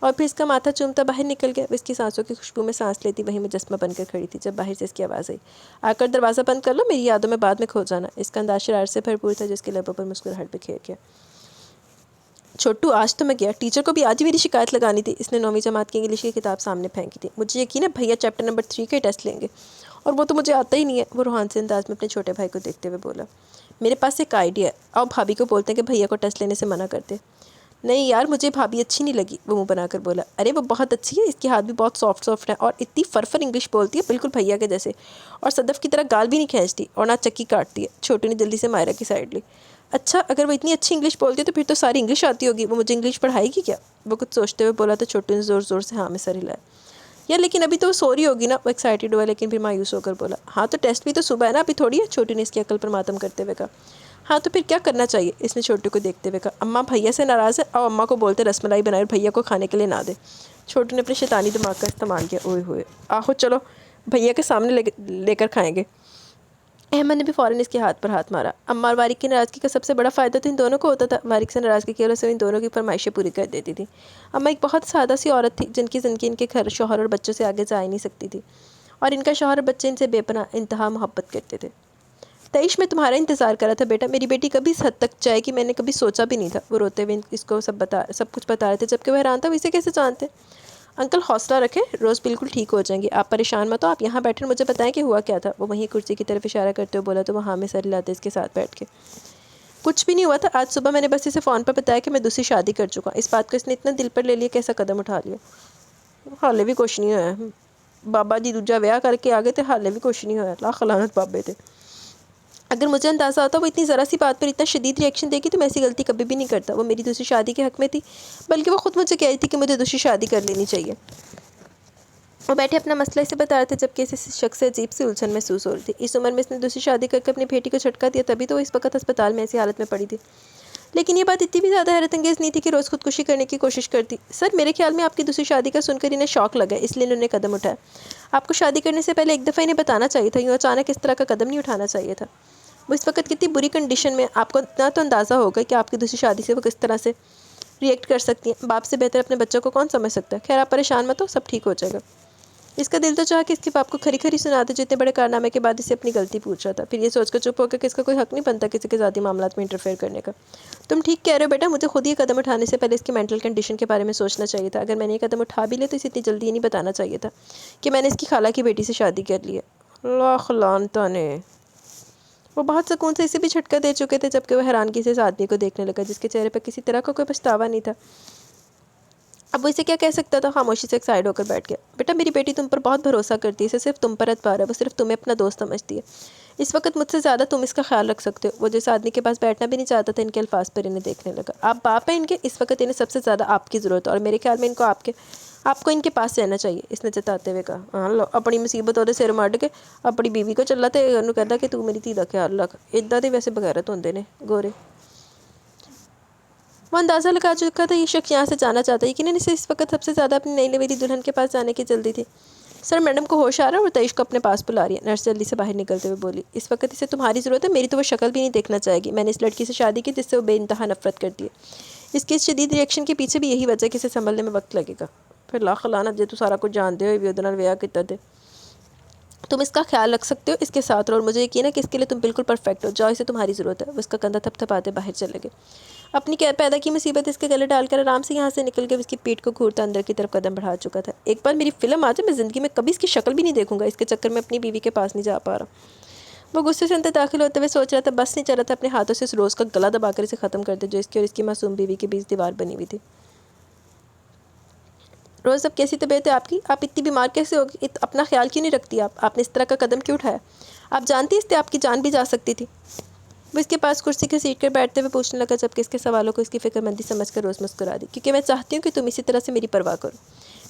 اور پھر اس کا ماتھا چومتا باہر نکل گیا۔ وہ اس کی سانسوں کی خوشبو میں سانس لیتی وہیں مجسمہ بن کر کھڑی تھی جب باہر سے اس کی آواز آئی، آ کر دروازہ بند کر لو، میری یادوں میں بعد میں کھو جانا۔ اس کا انداز شرارت سے بھرپور تھا جس کے لبوں پر مسکراہٹ بکھیر گیا۔ چھوٹو آج تو میں گیا، ٹیچر کو بھی آج ہی میری شکایت لگانی تھی۔ اس نے 9ویں جماعت کی انگلش کی کتاب سامنے پھینکی تھی۔ مجھے یقین ہے بھیا چیپٹر نمبر 3 کے ٹیسٹ لیں گے اور وہ تو مجھے آتا ہی نہیں ہے، وہ روحان سے انداز میں اپنے چھوٹے بھائی کو دیکھتے ہوئے بولا۔ میرے پاس ایک آئیڈیا ہے، آؤ بھابھی کو بولتے ہیں کہ بھیا کو ٹیسٹ لینے سے منع کرتے۔ نہیں یار، مجھے بھابھی اچھی نہیں لگی، وہ منہ بنا کر بولا۔ ارے وہ بہت اچھی ہے، اس کے ہاتھ بھی بہت سافٹ ہیں اور اتنی فرفر انگلش بولتی ہے بالکل بھیا کے جیسے، اور صدف کی طرح گال بھی نہیں کھینچتی اور نہ چکی کاٹتی ہے۔ چھوٹو نے جلدی سے مائرہ کی سائڈ لی۔ اچھا، اگر وہ اتنی اچھی انگلش بولتی ہے تو پھر تو ساری انگلش آتی ہوگی، وہ مجھے انگلش پڑھائے گی کیا؟ وہ کچھ سوچتے ہوئے بولا تو چھوٹو نے زور زور سے ہاں میں سر ہلایا۔ یار لیکن ابھی تو وہ سو رہی ہوگی نا، وہ ایکسائٹیڈ ہوا لیکن پھر مایوس ہو کر بولا۔ ہاں تو ٹیسٹ بھی تو صبح ہے نا، ابھی تھوڑی ہے، چھوٹو نے اس کی عقل پر ماتم کرتے ہوئے کہا۔ ہاں تو پھر کیا کرنا چاہیے؟ اس نے چھوٹو کو دیکھتے ہوئے کہا۔ اماں بھیا سے ناراض ہے، اور اماں کو بولتے رس ملائی بنائے اور بھیا کو کھانے کے لیے نہ دے۔ چھوٹو نے اپنے شیطانی دماغ کا استعمال کیا۔ اوئے ہوئے، آہو چلو بھیا کے سامنے لے کر کھائیں گے۔ احمد نے بھی فوراً اس کے ہاتھ پر ہاتھ مارا۔ اماں اور وارق کی ناراضگی کا سب سے بڑا فائدہ تو ان دونوں کو ہوتا تھا۔ وارق سے ناراضگی کی وجہ سے ان دونوں کی فرمائشیں پوری کر دیتی تھی۔ اماں ایک بہت سادہ سی عورت تھی جن کی زندگی ان کے گھر، شوہر اور بچوں سے آگے جا ہی نہیں سکتی تھی، اور ان کا شوہر اور بچے ان سے بے پناہ انتہا محبت کرتے تھے۔ تئیش میں تمہارا انتظار کرا تھا بیٹا، میری بیٹی کبھی اس حد تک جائے گی میں نے کبھی سوچا بھی نہیں تھا۔ وہ روتے ہوئے اس کو سب کچھ بتا رہے تھے جبکہ وہ حیران تھا وہ اسے کیسے جانتے۔ انکل حوصلہ رکھیں، روز بالکل ٹھیک ہو جائیں گی، آپ پریشان مت ہو، آپ یہاں بیٹھے مجھے بتائیں کہ ہوا کیا تھا۔ وہ وہیں کرسی کی طرف اشارہ کرتے ہوئے بولا تو وہ ہاں میں سر ہلاتے اس کے ساتھ بیٹھ کے۔ کچھ بھی نہیں ہوا تھا، آج صبح میں نے بس اسے فون پر بتایا کہ میں دوسری شادی کر چکا۔ اس بات کو اس نے اتنا دل پر لے لیا کہ ایسا قدم اٹھا لیا۔ حالے بھی کچھ نہیں ہوا، بابا جی دوجا بیاہ کر کے آگے تھے، حالے بھی کچھ نہیں ہوا، لاکھ لعنت بابے تھے۔ اگر مجھے اندازہ ہوتا وہ اتنی ذرا سی بات پر اتنا شدید ریئیکشن دے گی تو میں ایسی غلطی کبھی بھی نہیں کرتا۔ وہ میری دوسری شادی کے حق میں تھی، بلکہ وہ خود مجھے کہہ رہی تھی کہ مجھے دوسری شادی کر لینی چاہیے۔ وہ بیٹھے اپنا مسئلہ اسے بتا رہے تھے جبکہ اسے شخص سے عجیب سی الجھن محسوس ہو رہی تھی۔ اس عمر میں اس نے دوسری شادی کر کے اپنی بیٹی کو جھٹکا دیا، تبھی تو وہ اس وقت ہسپتال میں ایسی حالت میں پڑی تھی۔ لیکن یہ بات اتنی بھی زیادہ حیرت انگیز نہیں تھی کہ روز خودکشی کرنے کی کوشش کرتی۔ سر میرے خیال میں آپ کی دوسری شادی کا سن کر انہیں شوق لگا، اس لیے انہوں نے قدم اٹھایا۔ آپ کو شادی کرنے سے پہلے ایک دفعہ انہیں بتانا چاہیے تھا، یوں اچانک اس طرح کا قدم نہیں اٹھانا چاہیے تھا۔ وہ اس وقت کتنی بری کنڈیشن میں، آپ کو اتنا تو اندازہ ہوگا کہ آپ کی دوسری شادی سے وہ کس طرح سے ریئیکٹ کر سکتی ہیں۔ باپ سے بہتر اپنے بچوں کو کون سمجھ سکتا ہے۔ خیر آپ پریشان مت ہو، سب ٹھیک ہو جائے گا۔ اس کا دل تو چاہا کہ اس کے باپ کو کھری کھری سنا دے جو اتنے بڑے کارنامے کے بعد اسے اپنی غلطی پوچھ رہا تھا، پھر یہ سوچ کر چپ ہو کہ اس کا کوئی حق نہیں بنتا کسی کے ذاتی معاملات میں انٹرفیئر کرنے کا۔ تم ٹھیک کہہ رہے ہو بیٹا، مجھے خود یہ قدم اٹھانے سے پہلے اس کی مینٹل کنڈیشن کے بارے میں سوچنا چاہیے تھا۔ اگر میں نے یہ قدم اٹھا بھی لیا تو اسے اتنی جلدی یہ نہیں بتانا چاہیے تھا کہ میں نے اس کی خالہ کی بیٹی سے شادی کر لی ہے۔ لاکھ لعنتاں نے۔ وہ بہت سکون سے اسے بھی جھٹکا دے چکے تھے جبکہ وہ حیرانگی سے اس آدمی کو دیکھنے لگا جس کے چہرے پر کسی طرح کا کوئی پچھتاوا نہیں تھا۔ اب وہ اسے کیا کہہ سکتا تھا، خاموشی سے ایک سائڈ ہو کر بیٹھ گیا۔ بیٹا میری بیٹی تم پر بہت بھروسہ کرتی ہے، اسے صرف تم پر اعتبار ہے، وہ صرف تمہیں اپنا دوست سمجھتی ہے۔ اس وقت مجھ سے زیادہ تم اس کا خیال رکھ سکتے ہو۔ وہ جس آدمی کے پاس بیٹھنا بھی نہیں چاہتا تھا ان کے الفاظ پر انہیں دیکھنے لگا۔ آپ باپ ہیں ان کے، اس وقت انہیں سب سے زیادہ آپ کی ضرورت ہے اور میرے خیال میں آپ کو ان کے پاس رہنا چاہیے، اس نے جتاتے ہوئے کہا۔ ہاں لو اپنی مصیبت اور سر مڈ کے اپنی بیوی کو چلاتے انہوں کہتا کہ تو میری دھی دا خیال رکھ، ادھا دے ویسے بغیرت ہوندے نے گورے۔ وہ اندازہ لگا چکا تھا یہ شخص یہاں سے جانا چاہتا ہے، یقیناً اسے اس وقت سب سے زیادہ اپنی نئی نویلی دلہن کے پاس جانے کی جلدی تھی۔ سر میڈم کو ہوش آ رہا ہے اور تئیش کو اپنے پاس بلا رہی ہے، نرس جلدی سے باہر نکلتے ہوئے بولی۔ اس وقت اسے تمہاری ضرورت ہے، میری تو وہ شکل بھی نہیں دیکھنا چاہے گی۔ میں نے اس لڑکی سے شادی کی جس سے وہ بے انتہا نفرت کرتی ہے۔ اس کے اس شدید ریئیکشن کے پیچھے بھی یہی وجہ کہ اسے سنبھلنے میں وقت لگے گا۔ پھر لاکھ لعنت جے تو سارا کچھ جانتے ہوئے بھی ادھر ویاہ کیتا تے تم اس کا خیال رکھ سکتے ہو، اس کے ساتھ رہو اور مجھے یقین ہے کہ اس کے لیے تم بالکل پرفیکٹ ہو، جاؤ اسے تمہاری ضرورت ہے۔ وہ اس کا کندھا تھپ تھپاتے باہر چلے گئے۔ اپنی پیدا کی مصیبت اس کے گلے ڈال کر آرام سے یہاں سے نکل کے اس کی پیٹھ کو گھورتا اندر کی طرف قدم بڑھا چکا تھا۔ ایک بار میری فلم آ جائے میں زندگی میں کبھی اس کی شکل بھی نہیں دیکھوں گا، اس کے چکر میں اپنی بیوی کے پاس نہیں جا پا رہا۔ وہ غصے سے اندر داخل ہوتے ہوئے سوچ رہا تھا، بس نہیں چل رہا تھا اپنے ہاتھوں سے اس روز کا گلا دبا کر اسے ختم کر دے جو اس کی اور اس کی معصوم بیوی کے بیچ دیوار بنی ہوئی تھی۔ روز اب کیسی طبیعت ہے آپ کی؟ آپ اتنی بیمار کیسے ہوگی؟ اپنا خیال کیوں نہیں رکھتی آپ نے اس طرح کا قدم کیوں اٹھایا؟ آپ جانتی اس سے آپ کی جان بھی جا سکتی تھی۔ وہ اس کے پاس کرسی کے سیٹ کر بیٹھتے ہوئے پوچھنے لگا جبکہ اس کے سوالوں کو اس کی فکر مندی سمجھ کر روز مسکرا دی، کیونکہ میں چاہتی ہوں کہ تم اسی طرح سے میری پرواہ کرو۔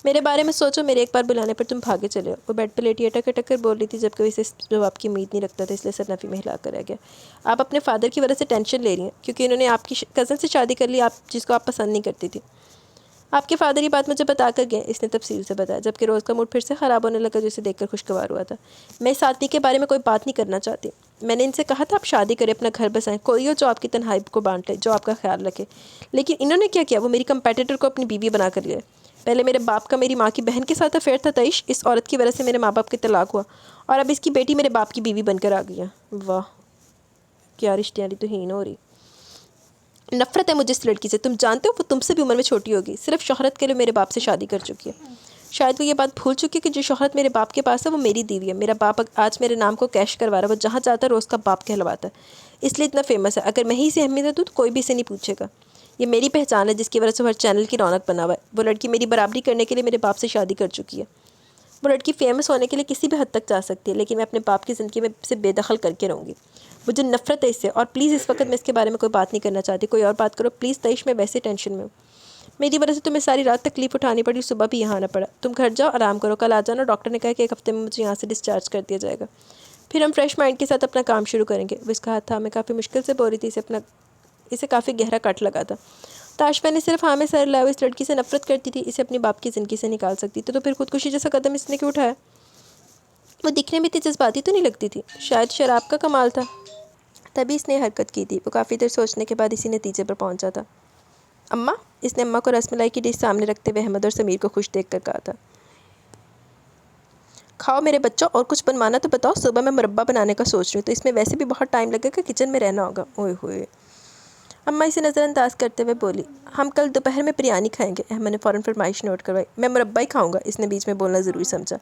میرے بارے میں سوچو، میرے ایک بار بلانے پر تم بھاگے چلے ہو۔ وہ بیڈ پہ لیٹی اٹک اٹک کر بول رہی تھی، جبکہ اسے جواب کی امید نہیں رکھتا تھا، اس لیے سر نفی میں ہلا کر رہ گیا۔ آپ اپنے فادر کی وجہ سے ٹینشن لے رہی ہیں، کیونکہ انہوں نے آپ کی کزن سے شادی کر لی، آپ جس کو آپ پسند نہیں کرتی تھی۔ آپ کے فادر یہ بات مجھے بتا کر گئے، اس نے تفصیل سے بتایا، جبکہ روز کا موڈ پھر سے خراب ہونے لگا جو اسے دیکھ کر خوشگوار ہوا تھا۔ میں اس آدمی کے بارے میں کوئی بات نہیں کرنا چاہتی۔ میں نے ان سے کہا تھا آپ شادی کریں، اپنا گھر بسائیں، کوئی ہو جو آپ کی تنہائی کو بانٹ لے، جو آپ کا خیال رکھے۔ لیکن انہوں نے کیا کیا؟ وہ میری کمپیٹیٹر کو اپنی بیوی بنا کر لیا۔ پہلے میرے باپ کا میری ماں کی بہن کے ساتھ افیئر تھا تعیش، اس عورت کی وجہ سے میرے ماں باپ کے طلاق ہوا، اور اب اس کی بیٹی میرے باپ کی بیوی بن کر آ گئی ہے۔ واہ، کیا رشتے والی توہین ہو رہی۔ نفرت ہے مجھے اس لڑکی سے۔ تم جانتے ہو وہ تم سے بھی عمر میں چھوٹی ہوگی، صرف شہرت کے لیے میرے باپ سے شادی کر چکی ہے۔ شاید وہ یہ بات بھول چکی ہے کہ جو شہرت میرے باپ کے پاس ہے وہ میری دیوی ہے۔ میرا باپ آج میرے نام کو کیش کروا رہا ہے، وہ جہاں جاتا ہے روز کا باپ کہلواتا ہے، اس لیے اتنا فیمس ہے۔ اگر میں ہی اسے اہمیت دوں تو کوئی بھی اسے نہیں پوچھے گا۔ یہ میری پہچان ہے جس کی وجہ سے ہر چینل کی رونق بنا ہوا ہے۔ وہ لڑکی میری برابری کرنے کے لیے میرے باپ سے شادی کر چکی ہے۔ وہ لڑکی فیمس ہونے کے لیے کسی بھی حد تک جا سکتی ہے، لیکن میں اپنے باپ کی زندگی میں سے بے دخل کر کے رہوں گی۔ مجھے نفرت ہے اس سے، اور پلیز اس وقت میں اس کے بارے میں کوئی بات نہیں کرنا چاہتی۔ کوئی اور بات کرو پلیز تعیش، میں ویسے ٹینشن میں ہوں۔ میری وجہ سے تمہیں ساری رات تکلیف اٹھانی پڑی، صبح بھی یہاں آنا پڑا۔ تم گھر جاؤ، آرام کرو، کل آ جانا، ڈاکٹر نے کہا کہ ایک ہفتے میں مجھے یہاں سے ڈسچارج کر دیا جائے گا، پھر ہم فریش مائنڈ کے ساتھ اپنا کام شروع کریں گے۔ وہ اس کا ہاتھ تھا، میں کافی مشکل سے بول رہی تھی، اسے کافی گہرا کٹ لگا تھا۔ تاشفین نے صرف ہاں میں سر لایا، وہ اس لڑکی سے نفرت کرتی تھی، اسے اپنے باپ کی زندگی سے نکال سکتی تو پھر خودکشی جیسا قدم اس نے کیوں اٹھایا؟ وہ دکھنے میں اتنی جذباتی تو نہیں لگتی تھی، شاید شراب کا کمال تھا، تبھی اس نے حرکت کی تھی۔ وہ کافی دیر سوچنے کے بعد اسی نتیجے پر پہنچا تھا۔ اماں، اس نے اماں کو رس ملائی کی ڈش سامنے رکھتے ہوئے احمد اور سمیر کو خوش دیکھ کر کہا تھا۔ کھاؤ میرے بچوں، اور کچھ بنوانا تو بتاؤ، صبح میں مربع بنانے کا سوچ رہی ہوں، تو اس میں ویسے بھی بہت ٹائم لگے گا، کچن میں رہنا ہوگا۔ اوئے ہوئے، اماں اسے نظر انداز کرتے ہوئے بولی، ہم کل دوپہر میں بریانی کھائیں گے۔ احمد نے فوراً فرمائش نوٹ کروائی۔ میں مربع ہی کھاؤں گا، اس نے بیچ میں بولنا ضروری سمجھا۔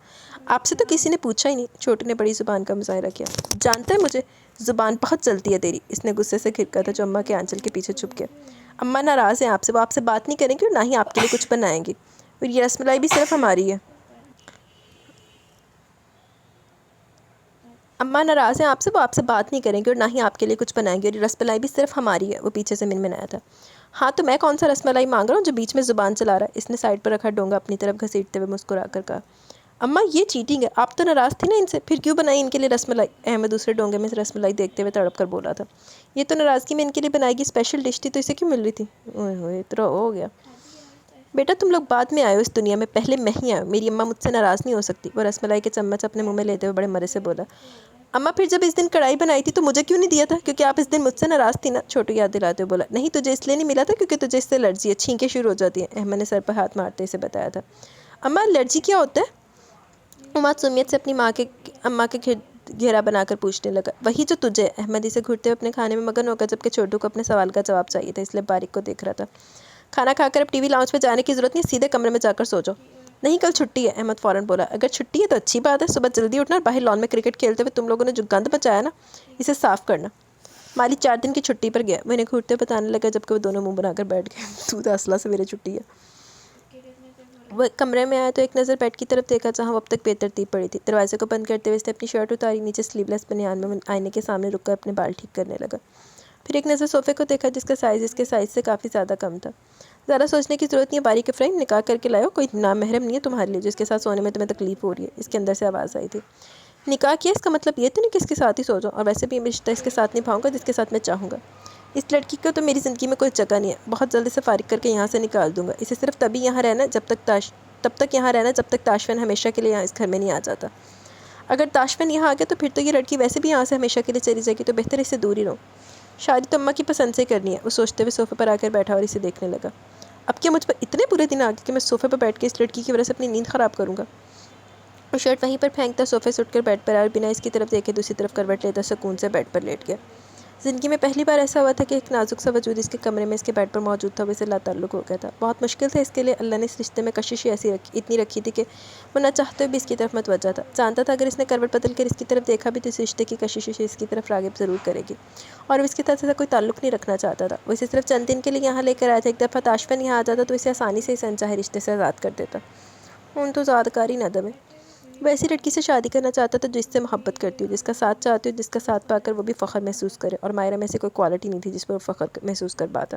آپ سے تو کسی نے پوچھا ہی نہیں، چھوٹے نے بڑی زبان کا مظاہرہ کیا۔ جانتا ہے مجھے زبان بہت چلتی ہے تیری، اس نے غصے سے کھرکا تھا جو اماں کے آنچل کے پیچھے چھپ گیا۔ اماں ناراض ہیں آپ سے، وہ آپ سے بات نہیں کریں گی اور نہ ہی آپ کے لیے کچھ بنائیں گی، اور یہ رس ملائی بھی صرف ہماری ہے۔ اماں ناراض ہیں آپ سے، وہ آپ سے بات نہیں کریں گے اور نہ ہی آپ کے لیے کچھ بنائیں گے، اور یہ رس ملائی بھی صرف ہماری ہے۔ وہ پیچھے سے منمنایا تھا۔ ہاں تو میں کون سا رس ملائی مانگ رہا ہوں جو بیچ میں زبان چلا رہا ہے؟ اس نے سائڈ پر رکھا ڈونگا اپنی طرف گھسیٹتے ہوئے مسکرا کر کہا۔ اماں یہ چیٹنگ ہے، آپ تو ناراض تھی نا ان سے، پھر کیوں بنائی ان کے لیے رس ملائی؟ احمد دوسرے ڈونگے میں سے رس ملائی دیکھتے ہوئے تڑپ کر بولا تھا۔ یہ تو ناراضگی میں ان کے لیے بنائی گی اسپیشل ڈش تھی، تو اسے کیوں مل رہی تھی؟ اوئے ہوئے، اتنا ہو گیا۔ بیٹا تم لوگ بعد میں آئے ہو اس دنیا میں، پہلے میں ہی آیا ہوں، میری اماں مجھ سے ناراض نہیں ہو سکتی۔ وہ رس ملائی کے چمچ اپنے منہ میں لیتے ہوئے بڑے مزے سے بولا۔ اماں پھر جب اس دن کڑھائی بنائی تھی تو مجھے کیوں نہیں دیا تھا؟ کیونکہ آپ اس دن مجھ سے ناراض تھی نا، چھوٹو یاد دلاتے ہوئے بولا۔ نہیں تجھے اس لیے نہیں ملا تھا کیونکہ تجھے اس سے الرجی ہے، چھینکیں شروع ہو جاتی ہیں، احمد نے سر پر ہاتھ مارتے اسے بتایا تھا۔ اماں الرجی کیا ہوتا ہے؟ وہ معصومیت سے اپنی اماں کے گھیرا بنا کر پوچھنے لگا۔ وہی جو تجھے، احمد اسے گھٹتے ہوئے اپنے کھانے میں مگن ہوگا، جبکہ چھوٹو کو اپنے سوال کا جواب چاہیے تھا، اس لیے باریک کو دیکھ رہا تھا۔ کھانا کھا کر اب ٹی وی لاؤنج پہ جانے کی ضرورت نہیں، سیدھے کمرے میں جا کر سو جاؤ۔ نہیں کل چھٹی ہے، احمد فوراً بولا۔ اگر چھٹی ہے تو اچھی بات ہے، صبح جلدی اٹھنا اور باہر لان میں کرکٹ کھیلتے ہوئے تم لوگوں نے جو گند مچایا نا، اسے صاف کرنا۔ مالی 4 دن کی چھٹی پر گیا، وہ انہیں گھوٹتے بتانے لگا جبکہ وہ دونوں منہ بنا کر بیٹھ گئے۔ تو اصلہ سویرے چھٹی ہے۔ وہ کمرے میں آیا تو ایک نظر بیڈ کی طرف دیکھا جہاں وہ اب تک بے ترتیب پڑی تھی۔ دروازے کو بند کرتے ہوئے اس نے اپنی شرٹ اتاری، نیچے سلیو لیس بنیان میں آئینے کے سامنے رک کر اپنے بال ٹھیک کرنے لگا۔ پھر ایک نظر صوفے کو دیکھا جس کا سائز اس کے سائز سے کافی زیادہ کم تھا۔ زیادہ سوچنے کی ضرورت نہیں ہے، باریک افرائی، نکاح کر کے لائے ہو، کوئی نامحرم نہیں ہے تمہارے لیے جس کے ساتھ سونے میں تمہیں تکلیف ہو رہی ہے، اس کے اندر سے آواز آئی تھی۔ نکاح کیا اس کا مطلب یہ تو نہیں کہ اس کے ساتھ ہی سو جاؤں، اور ویسے بھی میں رشتہ اس کے ساتھ نبھاؤں گا جس کے ساتھ میں چاہوں گا۔ اس لڑکی کو تو میری زندگی میں کوئی جگہ نہیں ہے، بہت جلدی سے فارغ کر کے یہاں سے نکال دوں گا، اسے صرف تب تک یہاں رہنا جب تک تاشفین ہمیشہ کے لیے یہاں اس گھر میں نہیں آ جاتا۔ اگر تاشفین یہاں آ گیا تو پھر تو یہ لڑکی ویسے بھی یہاں سے ہمیشہ کے لیے چلی جائے گی، تو بہتر اس سے دور ہی رہو۔ شادی تو اماں کی پسند سے کرنی ہے، وہ سوچتے ہوئے صوفے پر آ کر بیٹھا اور اسے دیکھنے لگا۔ اب کیا مجھ پر اتنے برے دن آ گئے کہ میں صوفے پر بیٹھ کے اس لڑکی کی وجہ سے اپنی نیند خراب کروں گا؟ وہ شرٹ وہیں پر پھینکتا صوفے سے اٹھ کر بیڈ پر آیا اور بنا اس کی طرف دیکھے دوسری طرف کروٹ لیتا سکون سے بیڈ پر لیٹ گیا۔ زندگی میں پہلی بار ایسا ہوا تھا کہ ایک نازک سا وجود اس کے کمرے میں اس کے بیڈ پر موجود تھا، وہ اسے لا تعلق ہو گیا تھا۔ بہت مشکل تھا اس کے لیے، اللہ نے اس رشتے میں کشش اتنی رکھی تھی کہ وہ نہ چاہتے ہوئے بھی اس کی طرف متوجہ تھا۔ جانتا تھا اگر اس نے کروٹ بدل کر اس کی طرف دیکھا بھی تو اس رشتے کی کشش اسے اس کی طرف راغب ضرور کرے گی، اور وہ اس کے ساتھ کوئی تعلق نہیں رکھنا چاہتا تھا۔ وہ اسے صرف چند دن کے لیے یہاں لے کر آیا تھا، ایک دفعہ تاشفین یہاں آ جاتا تو اسے آسانی سے اس انچاہے رشتے سے آزاد کر دیتا۔ تو زیادہ کاری نہ دمے، وہ ایسی لڑکی سے شادی کرنا چاہتا تھا جو اس سے محبت کرتی ہو، جس کا ساتھ چاہتی ہو، جس کا ساتھ پا کر وہ بھی فخر محسوس کرے، اور مائرہ میں سے کوئی کوالٹی نہیں تھی جس پر وہ فخر محسوس کر پاتا۔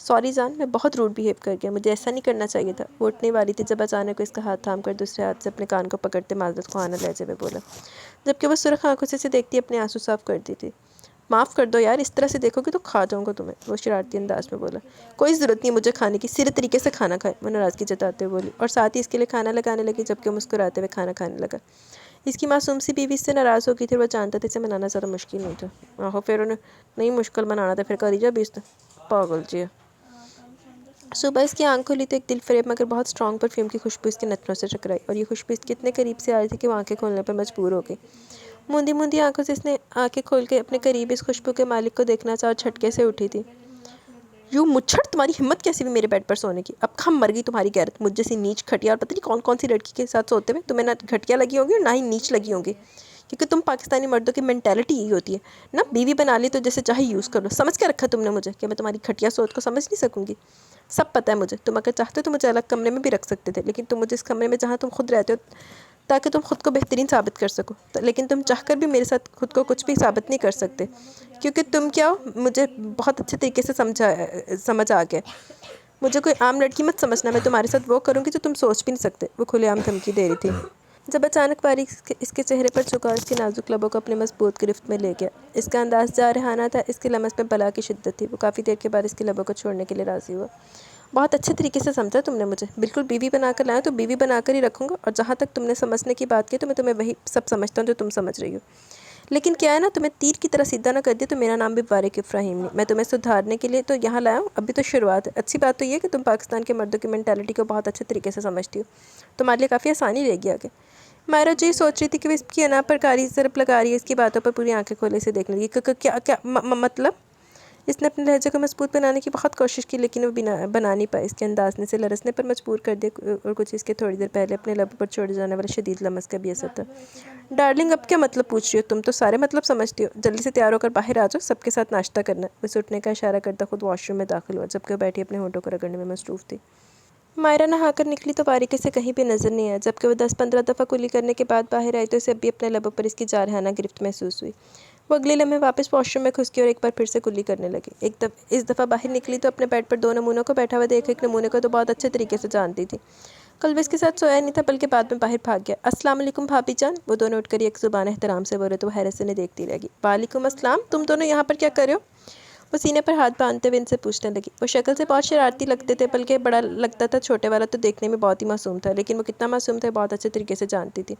سوری جان، میں بہت روڈ بیہیو کر گیا، مجھے ایسا نہیں کرنا چاہیے تھا۔ وہ اٹھنے والی تھی جب اچانک اس کا ہاتھ تھام کر دوسرے ہاتھ سے اپنے کان کو پکڑتے معذرت خواہانہ لہجے میں بولا، جبکہ وہ سرخ آنکھوں سے اسے دیکھتی اپنے آنسو صاف کر دی تھی۔ معاف کر دو یار، اس طرح سے دیکھو گے تو کھا جاؤں گا تمہیں، وہ شرارتی انداز میں بولا۔ کوئی ضرورت نہیں مجھے کھانے کی، سیدھے طریقے سے کھانا کھائے، وہ ناراضگی جتاتے ہوئے بولی، اور ساتھ ہی اس کے لیے کھانا لگانے لگی جبکہ وہ مسکراتے ہوئے کھانا کھانے لگا۔ اس کی معصوم سی بیوی اس سے ناراض ہو گئی تھی اور وہ جانتا تھا اسے منانا زیادہ مشکل نہیں تھا۔ آہو، پھر انہیں نہیں مشکل بنانا تھا، پھر کری جا بیست پاگل جی۔ صبح اس کی آنکھ کھلی تو ایک دل فریب مگر بہت اسٹرانگ پرفیوم کی خوشبو اس کے نتنوں سے ٹکرائی، اور یہ خوشبو اس کے اتنے قریب سے آ رہی تھی کہ وہ آنکھیں کھولنے پر مجبور ہو گئی۔ موندی موندی آنکھوں سے اس نے آنکھیں کھول کے اپنے قریب اس خوشبو کے مالک کو دیکھنا چاہا اور جھٹکے سے اٹھی تھی۔ یوں مچھڑ، تمہاری ہمت کیسی بھی میرے بیڈ پر سونے کی؟ اب کھم مر گئی تمہاری غیرت، مجھ جیسی نیچ گھٹیا اور پتہ نہیں کون کون سی لڑکی کے ساتھ سوتے ہوئے تمہیں نہ گھٹیا لگی ہوں گی اور نہ ہی نیچ لگی ہوں گی، کیونکہ تم پاکستانی مردوں کی مینٹیلٹی یہی ہوتی ہے نا، بیوی بنا لی تو جیسے چاہے یوز کر لو۔ سمجھ کے رکھا تم نے مجھے کہ میں تمہاری گھٹیا سوچ کو سمجھ نہیں سکوں گی؟ سب پتہ ہے مجھے، تم اگر چاہتے تو مجھے الگ کمرے میں بھی رکھ سکتے تھے، لیکن تم مجھے اس کمرے میں جہاں تم خود رہتے ہو تاکہ تم خود کو بہترین ثابت کر سکو، لیکن تم چاہ کر بھی میرے ساتھ خود کو کچھ بھی ثابت نہیں کر سکتے، کیونکہ تم کیا ہو مجھے بہت اچھے طریقے سے سمجھ آ گیا۔ مجھے کوئی عام لڑکی مت سمجھنا، میں تمہارے ساتھ وہ کروں گی جو تم سوچ بھی نہیں سکتے، وہ کھلے عام دھمکی دے رہی تھی۔ جب اچانک باریک اس کے چہرے پر جھکا اور اس کے نازک لبوں کو اپنے مضبوط گرفت میں لے گیا۔ اس کا انداز جارحانہ تھا، اس کے لمس میں بلا کی شدت تھی۔ وہ کافی دیر کے بعد اس کے لبوں کو چھوڑنے کے لیے راضی ہوا۔ بہت اچھے طریقے سے سمجھا تم نے مجھے، بالکل بیوی بنا کر لایا تو بیوی بنا کر ہی رکھوں گا، اور جہاں تک تم نے سمجھنے کی بات کی تو میں تمہیں وہی سب سمجھتا ہوں جو تم سمجھ رہی ہو، لیکن کیا ہے نا، تمہیں تیر کی طرح سیدھا نہ کر دیا تو میرا نام بھی وارق افراہیم نہیں۔ میں تمہیں سدھارنے کے لیے تو یہاں لایا ہوں، ابھی تو شروعات ہے۔ اچھی بات تو یہ ہے کہ تم پاکستان کے مردوں کی مینٹیلٹی کو بہت اچھے طریقے سے سمجھتی ہو، تمہارے لیے کافی آسانی رہے گی آگے۔ مائرہ جو یہ سوچ رہی تھی کہ وہ اس کی انا پر کاری ضرب لگا رہی ہے، اس کی باتوں پر پوری آنکھیں کھولے سے دیکھنے لگی۔ کیا مطلب؟ اس نے اپنے لہجے کو مضبوط بنانے کی بہت کوشش کی، لیکن وہ بنا نہیں پائی۔ اس کے انداز نے اسے لرزنے پر مجبور کر دیا، اور کچھ اس کے تھوڑی دیر پہلے اپنے لبوں پر چھوڑے جانے والے شدید لمس کا بھی اثر تھا۔ ڈارلنگ، اب کیا مطلب پوچھ رہی ہو؟ تم تو سارے مطلب سمجھتی ہو۔ جلدی سے تیار ہو کر باہر آ جاؤ، سب کے ساتھ ناشتہ کرنا۔ وہ اٹھنے کا اشارہ کرتا خود واش روم میں داخل ہوا، جبکہ وہ بیٹھی اپنے ہونٹوں کو رگڑنے میں مصروف تھی۔ مائرہ نہا کر نکلی تو وارق اسے کہیں بھی نظر نہیں آیا۔ جبکہ وہ 10-15 دفعہ کلی کرنے کے بعد باہر آئی تو اسے اب بھی اپنے لبوں پر اس کی جارحانہ گرفت محسوس ہوئی۔ وہ اگلے لمحے واپس واش روم میں گھس گئی اور ایک بار پھر سے کلی کرنے لگی۔ اس دفعہ باہر نکلی تو اپنے بیڈ پر 2 نمونوں کو بیٹھا ہوا دیکھا۔ ایک نمونے کو تو بہت اچھے طریقے سے جانتی تھی، کل وہ اس کے ساتھ سویا نہیں تھا بلکہ بعد میں باہر بھاگ گیا۔ السلام علیکم بھابھی جان، وہ دونوں اٹھ کر ایک زبان احترام سے بولے تو وہ حیرت سے انہیں دیکھتی رہ گئی۔ وعلیکم السلام، تم دونوں یہاں پر کیا کر رہے ہو؟ وہ سینے پر ہاتھ باندھتے ہوئے ان سے پوچھنے لگی۔ وہ شکل سے بہت شرارتی لگتے تھے، بلکہ بڑا لگتا تھا چھوٹے والا تو دیکھنے میں بہت ہی معصوم تھا، لیکن وہ کتنا معصوم تھا بہت اچھے طریقے سے جانتی تھی،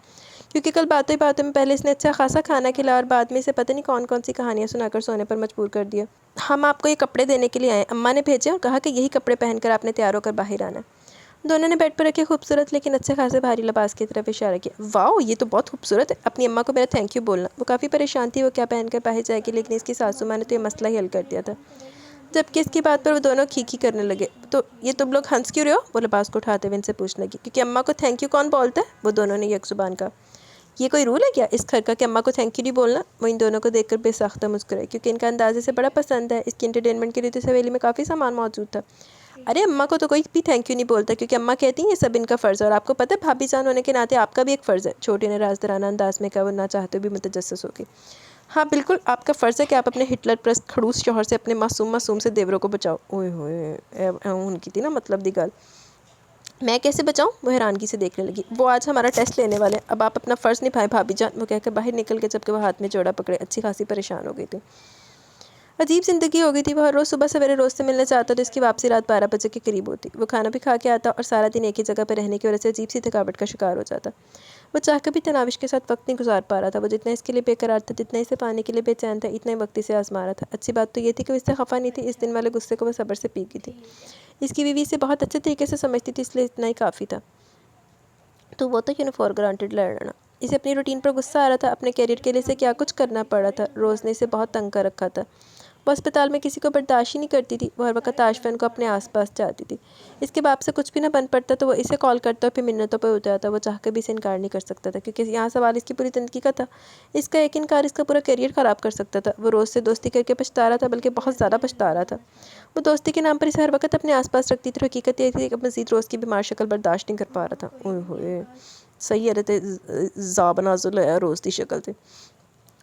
کیونکہ کل باتوں میں پہلے اس نے اچھا خاصا کھانا کھلایا اور بعد میں اسے پتہ نہیں کون کون سی کہانیاں سنا کر سونے پر مجبور کر دیا۔ ہم آپ کو یہ کپڑے دینے کے لیے آئے، اماں نے بھیجے اور کہا کہ یہی کپڑے پہن کر آپ نے تیار ہو کر باہر آنا ہے۔ دونوں نے بیڈ پر رکھے خوبصورت لیکن اچھے خاصے بھاری لباس کی طرف اشارہ کیا۔ واؤ، یہ تو بہت خوبصورت ہے، اپنی اماں کو میرا تھینک یو بولنا۔ وہ کافی پریشان تھی وہ کیا پہن کر باہر جائے گی، لیکن اس کی ساسو ماں نے تو یہ مسئلہ ہی حل کر دیا تھا۔ جبکہ اس کی بات پر وہ دونوں کھیکھی کرنے لگے۔ تو یہ تم لوگ ہنس کیوں رہے ہو؟ وہ لباس کو اٹھاتے ہوئے ان سے پوچھنے لگی۔ کیونکہ اماں کو تھینک یو کون بولتا ہے؟ وہ دونوں نے یک زبان کہا۔ یہ کوئی رول ہے کیا اس گھر کا کہ اماں کو تھینک یو نہیں بولنا؟ وہ ان دونوں کو دیکھ کر بے ساختہ مسکرائی، کیونکہ ان کا انداز اسے بڑا پسند ہے۔ اس کی انٹرٹینمنٹ کے لیے تو اس حویلی میں کافی سامان موجود تھا۔ ارے اماں کو تو کوئی بھی تھینک یو نہیں بولتا، کیونکہ اماں کہتی ہیں یہ سب ان کا فرض ہے، اور آپ کو پتہ ہے بھابھی جان ہونے کے ناطے آپ کا بھی ایک فرض ہے، چھوٹی نے رازدارانہ انداز میں کہا۔ وہ نہ چاہتے بھی متجسس ہو گئی۔ ہاں بالکل، آپ کا فرض ہے کہ آپ اپنے ہٹلر پرست کھڑوس شوہر سے اپنے معصوم سے دیوروں کو بچاؤ۔ اوئے ہوئے، ان کی تھی نا مطلب دی گال۔ میں کیسے بچاؤں؟ وہ حیرانگی سے دیکھنے لگی۔ وہ آج ہمارا ٹیسٹ لینے والے ہیں، اب آپ اپنا فرض نبھائیں بھابھی جان، وہ کہہ کر باہر نکل کے جبکہ وہ ہاتھ میں جوڑا پکڑے اچھی خاصی پریشان ہو گئی تھی۔ عجیب زندگی ہو گئی تھی، وہ ہر روز صبح سویرے روز سے ملنے جاتا تو اس کی واپسی رات 12 بجے کے قریب ہوتی۔ وہ کھانا بھی کھا کے آتا اور سارا دن ایک ہی جگہ پہ رہنے کی وجہ سے عجیب سی تھکاوٹ کا شکار ہو جاتا۔ وہ چاہ کر بھی تناوش کے ساتھ وقت نہیں گزار پا رہا تھا۔ وہ جتنا اس کے لیے بے قرار تھا، جتنا اسے پانے کے لیے بے چین تھا، اتنا ہی وقت اسے آزما رہا تھا۔ اچھی بات تو یہ تھی کہ وہ اس سے خفا نہیں تھی، اس دن والے غصے کو وہ صبر سے پی گئی تھی۔ اس کی بیوی اسے بہت اچھے طریقے سے سمجھتی تھی، اس لیے اتنا ہی کافی تھا۔ تو وہ تو فار گرانٹڈ لڑنا۔ اسے اپنی روٹین پر غصہ آ رہا تھا، اپنے کیریئر کے لیے اسے کیا کچھ کرنا پڑ رہا تھا۔ روز نے اسے بہت تنگ کر رکھا تھا۔ وہ اسپتال میں کسی کو برداشت ہی نہیں کرتی تھی، وہ ہر وقت عاشفین کو اپنے آس پاس چاہتی تھی۔ اس کے باپ سے کچھ بھی نہ بن پڑتا تو وہ اسے کال کرتا اور پھر منتوں پہ اترتا۔ وہ چاہ کر بھی اسے انکار نہیں کر سکتا تھا، کیونکہ یہاں سوال اس کی پوری زندگی کا تھا۔ اس کا ایک انکار اس کا پورا کیریئر خراب کر سکتا تھا۔ وہ روز سے دوستی کر کے پچھتا رہا تھا، بلکہ بہت زیادہ پچھتا رہا تھا۔ وہ دوستی کے نام پر اسے ہر وقت اپنے آس پاس رکھتی تھی، حقیقت یہ تھی کہ مزید روز کی بیمار شکل برداشت نہیں کر پا رہا تھا۔ اوئے ہوئے، صحیح حضرت زابنازل ہے روز دی شکل تھی۔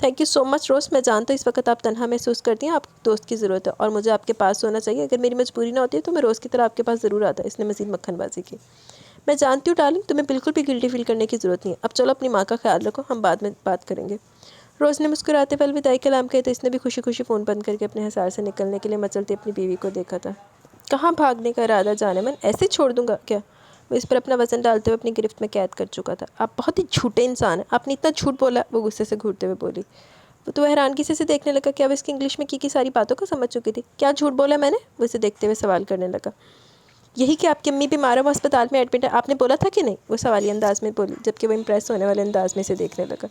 تھینک یو سو مچ روز. میں جانتا ہوں اس وقت آپ تنہا محسوس کرتی ہیں, آپ دوست کی ضرورت ہے اور مجھے آپ کے پاس ہونا چاہیے. اگر میری مجبوری نہ ہوتی ہے تو میں روز کی طرح آپ کے پاس ضرور آتا. اس نے مزید مکھن بازی کی. میں جانتی ہوں ڈارلنگ, تمہیں بالکل بھی گلٹی فیل کرنے کی ضرورت نہیں ہے. اب چلو اپنی ماں کا خیال رکھو, ہم بعد میں بات کریں گے. روز نے مسکراتے ہوئے الوداعی کلام کہے تو اس نے بھی خوشی خوشی فون بند کر کے اپنے حصار سے نکلنے کے لیے مچلتی اپنی بیوی کو دیکھا تھا. کہاں بھاگنے کا ارادہ جانے من, ایسے چھوڑ دوں گا کیا؟ وہ اس پر اپنا وزن ڈالتے ہوئے اپنی گرفت میں قید کر چکا تھا. آپ بہت ہی جھوٹے انسان ہیں, آپ نے اتنا جھوٹ بولا, وہ غصے سے گھورتے ہوئے بولی. وہ تو حیرانگی سے دیکھنے لگا کہ اب اس کی انگلش میں کی ساری باتوں کو سمجھ چکی تھی. کیا جھوٹ بولا میں نے؟ وہ اسے دیکھتے ہوئے سوال کرنے لگا. یہی کہ آپ کی امی بیمار ہے, وہ اسپتال میں ایڈمٹ ہے, آپ نے بولا تھا کہ نہیں؟ وہ سوالی انداز میں بولی, جبکہ وہ امپریس ہونے والے انداز میں اسے دیکھنے لگا.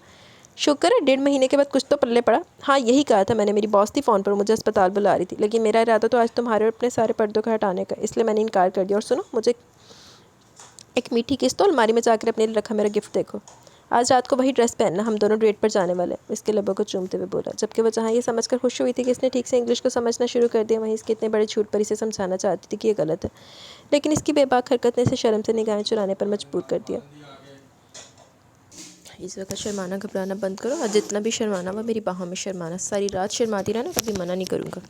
شکر ہے 1.5 مہینے کے بعد کچھ تو پلے پڑا. ہاں یہی کہا تھا میں نے, میری باس تھی فون پر, مجھے اسپتال بلا رہی تھی, لیکن میرا ارادہ تو آج تمہارے اور اپنے سارے پردوں کا ہٹانے کا, اس لیے میں نے انکار کر دیا. اور سنو, مجھے ایک میٹھی کس تو الماری میں جا کر اپنے لیے رکھا میرا گفٹ دیکھو. آج رات کو وہی ڈریس پہننا, ہم دونوں ڈیٹ پر جانے والے ہیں. اس کے لبوں کو چومتے ہوئے بولا, جبکہ وہ جہاں یہ سمجھ کر خوش ہوئی تھی کہ اس نے ٹھیک سے انگلش کو سمجھنا شروع کر دیا, وہیں اس کے اتنے بڑے جھوٹ پر اسے سمجھانا چاہتی تھی کہ یہ غلط ہے. لیکن اس کی بے باک حرکت نے اسے شرم سے نگاہیں چرانے پر مجبور کر دیا. اس وقت شرمانا گھبرانا بند کرو, اور جتنا بھی شرمانا ہوا میری باہوں میں شرمانا. ساری رات شرماتی رہنا, کبھی منع نہیں کروں گا.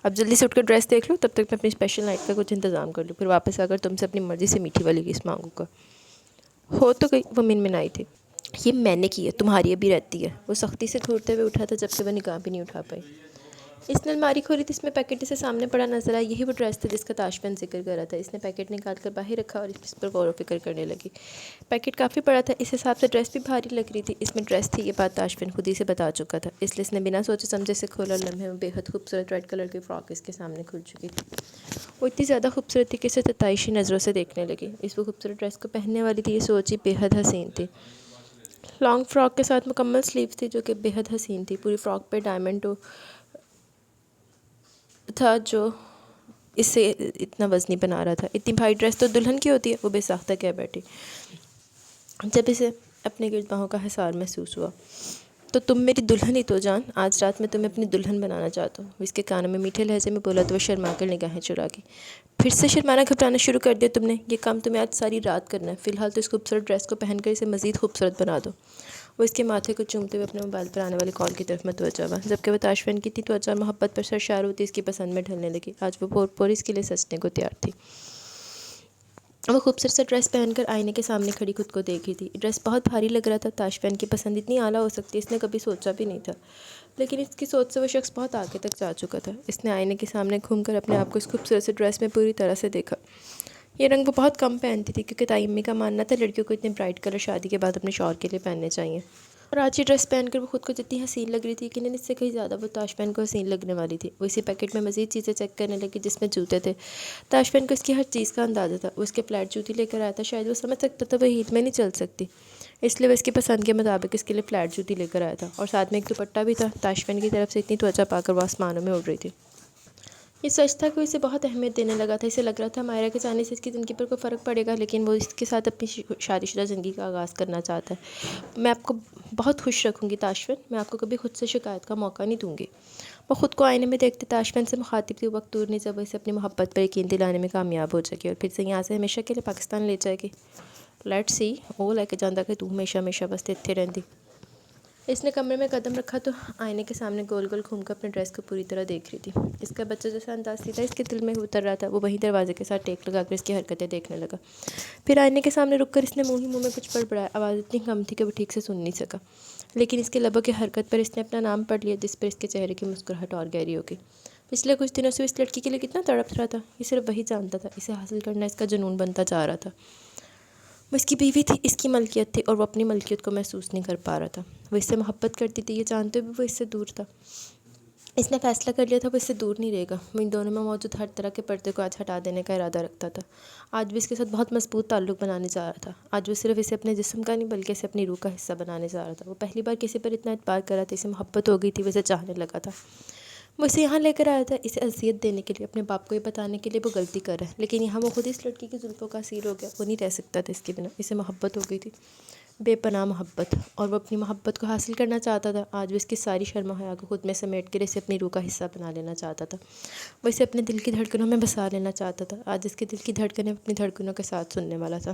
اب جلدی سے اٹھ کر ڈریس دیکھ لو, تب تک میں اپنی اسپیشل نائٹ کا کچھ انتظام کر لوں, پھر واپس آ کر تم سے اپنی مرضی سے میٹھی والی کس مانگوں گا. ہو تو گئی, وہ منمنائی تھی. یہ میں نے کی ہے, تمہاری ابھی رہتی ہے. وہ سختی سے گھورتے ہوئے اٹھا تھا, جبکہ وہ نگاہ بھی نہیں اٹھا پائی. اس نے الماری کھولی تھی, اس میں پیکٹ اسے سامنے پڑا نظر آیا. یہی وہ ڈریس تھا جس کا تاشفین ذکر کر رہا تھا. اس نے پیکٹ نکال کر باہر رکھا اور اس پر غور و فکر کرنے لگی. پیکٹ کافی بڑا تھا, اس حساب سے ڈریس بھی بھاری لگ رہی تھی. اس میں ڈریس تھی, یہ بات تاشفین خود ہی سے بتا چکا تھا, اس لیے اس نے بنا سوچے سمجھے سے کھولا. لمحے میں بے حد خوبصورت ریڈ کلر کی فراک اس کے سامنے کھل چکی تھی. وہ اتنی زیادہ خوبصورت تھی کہ اسے ستائشی نظروں سے دیکھنے لگی. اس وہ خوبصورت ڈریس کو پہننے والی تھی, یہ سوچی بے حد حسین تھی. لانگ فراک کے ساتھ مکمل سلیوز تھی جو کہ بے حد حسین تھی. پوری فراک پہ ڈائمنڈ تھا جو اسے اتنا وزنی بنا رہا تھا. اتنی بھاری ڈریس تو دلہن کی ہوتی ہے, وہ بے ساختہ کہہ بیٹھی. جب اسے اپنے گرد باہوں کا حصار محسوس ہوا. تو تم میری دلہن ہی تو جان, آج رات میں تمہیں اپنی دلہن بنانا چاہتا ہوں. اس کے کانوں میں میٹھے لہجے میں بولا تو وہ شرما کر نگاہیں چرا گئی. پھر سے شرمانا گھبرانا شروع کر دیا تم نے, یہ کام تمہیں آج ساری رات کرنا ہے. فی الحال تو اس خوبصورت ڈریس کو پہن کر اسے مزید خوبصورت بنا دو. وہ اس کے ماتھے کو چومتے ہوئے اپنے موبائل پر آنے والی کال کی طرف متوجہ ہوا, جبکہ وہ تاشفین کی اتنی توجہ اور محبت پر سرشار ہوتی اس کی پسند میں ڈھلنے لگی. آج وہ پوری اس کے لیے سچنے کو تیار تھی. وہ خوبصورت سا ڈریس پہن کر آئینے کے سامنے کھڑی خود کو دیکھ رہی تھی. ڈریس بہت بھاری لگ رہا تھا. تاشفین کی پسند اتنی اعلیٰ ہو سکتی اس نے کبھی سوچا بھی نہیں تھا, لیکن اس کی سوچ سے وہ شخص بہت آگے تک جا چکا تھا. اس نے آئینے کے سامنے گھوم کر اپنے آپ کو اس خوبصورت سے ڈریس میں پوری طرح سے دیکھا. یہ رنگ وہ بہت کم پہنتی تھی, کیونکہ تائی امی کا ماننا تھا لڑکیوں کو اتنے برائٹ کلر شادی کے بعد اپنے شوہر کے لیے پہننے چاہیے. اور آج یہ ڈریس پہن کر وہ خود کو جتنی حسین لگ رہی تھی کہ اس سے کہیں زیادہ وہ تاشفین کو حسین لگنے والی تھی. وہ اسی پیکٹ میں مزید چیزیں چیک کرنے لگی جس میں جوتے تھے. تاشفین کو اس کی ہر چیز کا اندازہ تھا. وہ اس کے فلیٹ جوتی لے کر آیا تھا, شاید وہ سمجھ سکتا تھا وہ ہیل میں نہیں چل سکتی, اس لیے وہ اس کی پسند کے مطابق اس کے لیے فلیٹ جوتی لے کر آیا تھا. اور ساتھ میں ایک دوپٹہ بھی تھا. تاشفین کی طرف سے اتنی توجہ پا کر وہ آسمانوں میں اڑ رہی تھی. یہ سچ تھا کہ اسے بہت اہمیت دینے لگا تھا. اسے لگ رہا تھا مائرہ کے جانے سے اس کی زندگی پر کوئی فرق پڑے گا, لیکن وہ اس کے ساتھ اپنی شادی شدہ زندگی کا آغاز کرنا چاہتا ہے. میں آپ کو بہت خوش رکھوں گی تاشفین, میں آپ کو کبھی خود سے شکایت کا موقع نہیں دوں گی. وہ خود کو آئینے میں دیکھتے تاشفین سے مخاطب تھی. وقت دور نہیں جب وہ اسے اپنی محبت پر یقین دلانے میں کامیاب ہو جائے گی اور پھر سے یہاں سے ہمیشہ کے لیے پاکستان لے جائے گی. لیٹ سی, وہ لے کے جانا کہ تو ہمیشہ ہمیشہ بس اتنے رہندی. اس نے کمرے میں قدم رکھا تو آئینے کے سامنے گول گول گھوم کر اپنے ڈریس کو پوری طرح دیکھ رہی تھی. اس کا بچہ جیسا انداز سیدھا اس کے دل میں اتر رہا تھا. وہ وہیں دروازے کے ساتھ ٹیک لگا کر اس کی حرکتیں دیکھنے لگا. پھر آئینے کے سامنے رک کر اس نے منہ ہی منہ میں کچھ بڑبڑایا. آواز اتنی کم تھی کہ وہ ٹھیک سے سن نہیں سکا, لیکن اس کے لبوں کی حرکت پر اس نے اپنا نام پڑھ لیا, جس پر اس کے چہرے کی مسکراہٹ اور گہری ہو گئی. پچھلے کچھ دنوں سے اس لڑکی کے لیے کتنا تڑپ رہا تھا, یہ صرف وہی جانتا تھا. اسے حاصل کرنا اس کا جنون بنتا جا رہا تھا. وہ اس کی بیوی تھی, اس کی ملکیت تھی, اور وہ اپنی ملکیت کو محسوس نہیں کر پا رہا تھا. وہ اس سے محبت کرتی تھی, یہ جانتے ہوئے وہ اس سے دور تھا. اس نے فیصلہ کر لیا تھا وہ اس سے دور نہیں رہے گا. وہ ان دونوں میں موجود ہر طرح کے پردے کو آج ہٹا دینے کا ارادہ رکھتا تھا. آج بھی اس کے ساتھ بہت مضبوط تعلق بنانے جا رہا تھا. آج وہ صرف اسے اپنے جسم کا نہیں بلکہ اسے اپنی روح کا حصہ بنانے جا رہا تھا. وہ پہلی بار کسی پر اتنا اعتبار کر رہا تھا, اسے محبت ہو گئی تھی, وہ اسے چاہنے لگا تھا. وہ اسے یہاں لے کر آیا تھا اسے اذیت دینے کے لیے, اپنے باپ کو یہ بتانے کے لیے وہ غلطی کر رہا ہے, لیکن یہاں وہ خود اس لڑکی کی زلفوں کا اسیر ہو گیا. وہ نہیں رہ سکتا تھا اس کے بنا. اسے محبت ہو گئی تھی, بے پناہ محبت, اور وہ اپنی محبت کو حاصل کرنا چاہتا تھا. آج وہ اس کی ساری شرم و حیا کو خود میں سمیٹ کر اسے اپنی روح کا حصہ بنا لینا چاہتا تھا. وہ اسے اپنے دل کی دھڑکنوں میں بسا لینا چاہتا تھا. آج اس کے دل کی دھڑکنیں اپنی دھڑکنوں کے ساتھ سننے والا تھا.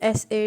SA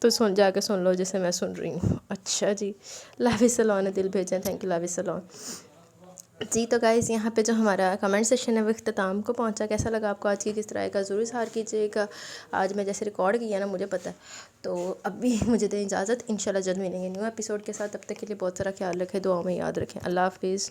تو جا کے سن لو جیسے میں سن رہی ہوں. اچھا جی، لاوی سلون نے دل بھیجا. تھینک یو لاوی سلون. جی تو گائز یہاں پہ جو ہمارا کمنٹ سیشن ہے وہ اختتام کو پہنچا. کیسا لگا آپ کو آج کی کس طرح کا ضرور اظہار کیجیے گا. آج میں جیسے ریکارڈ کیا نا مجھے پتہ ہے. تو اب بھی مجھے دیں اجازت. انشاءاللہ جلد ملیں گے نیو ایپیسوڈ کے ساتھ. تب تک کے لیے بہت سارا خیال رکھیں، دعاؤں میں یاد رکھیں. اللہ حافظ.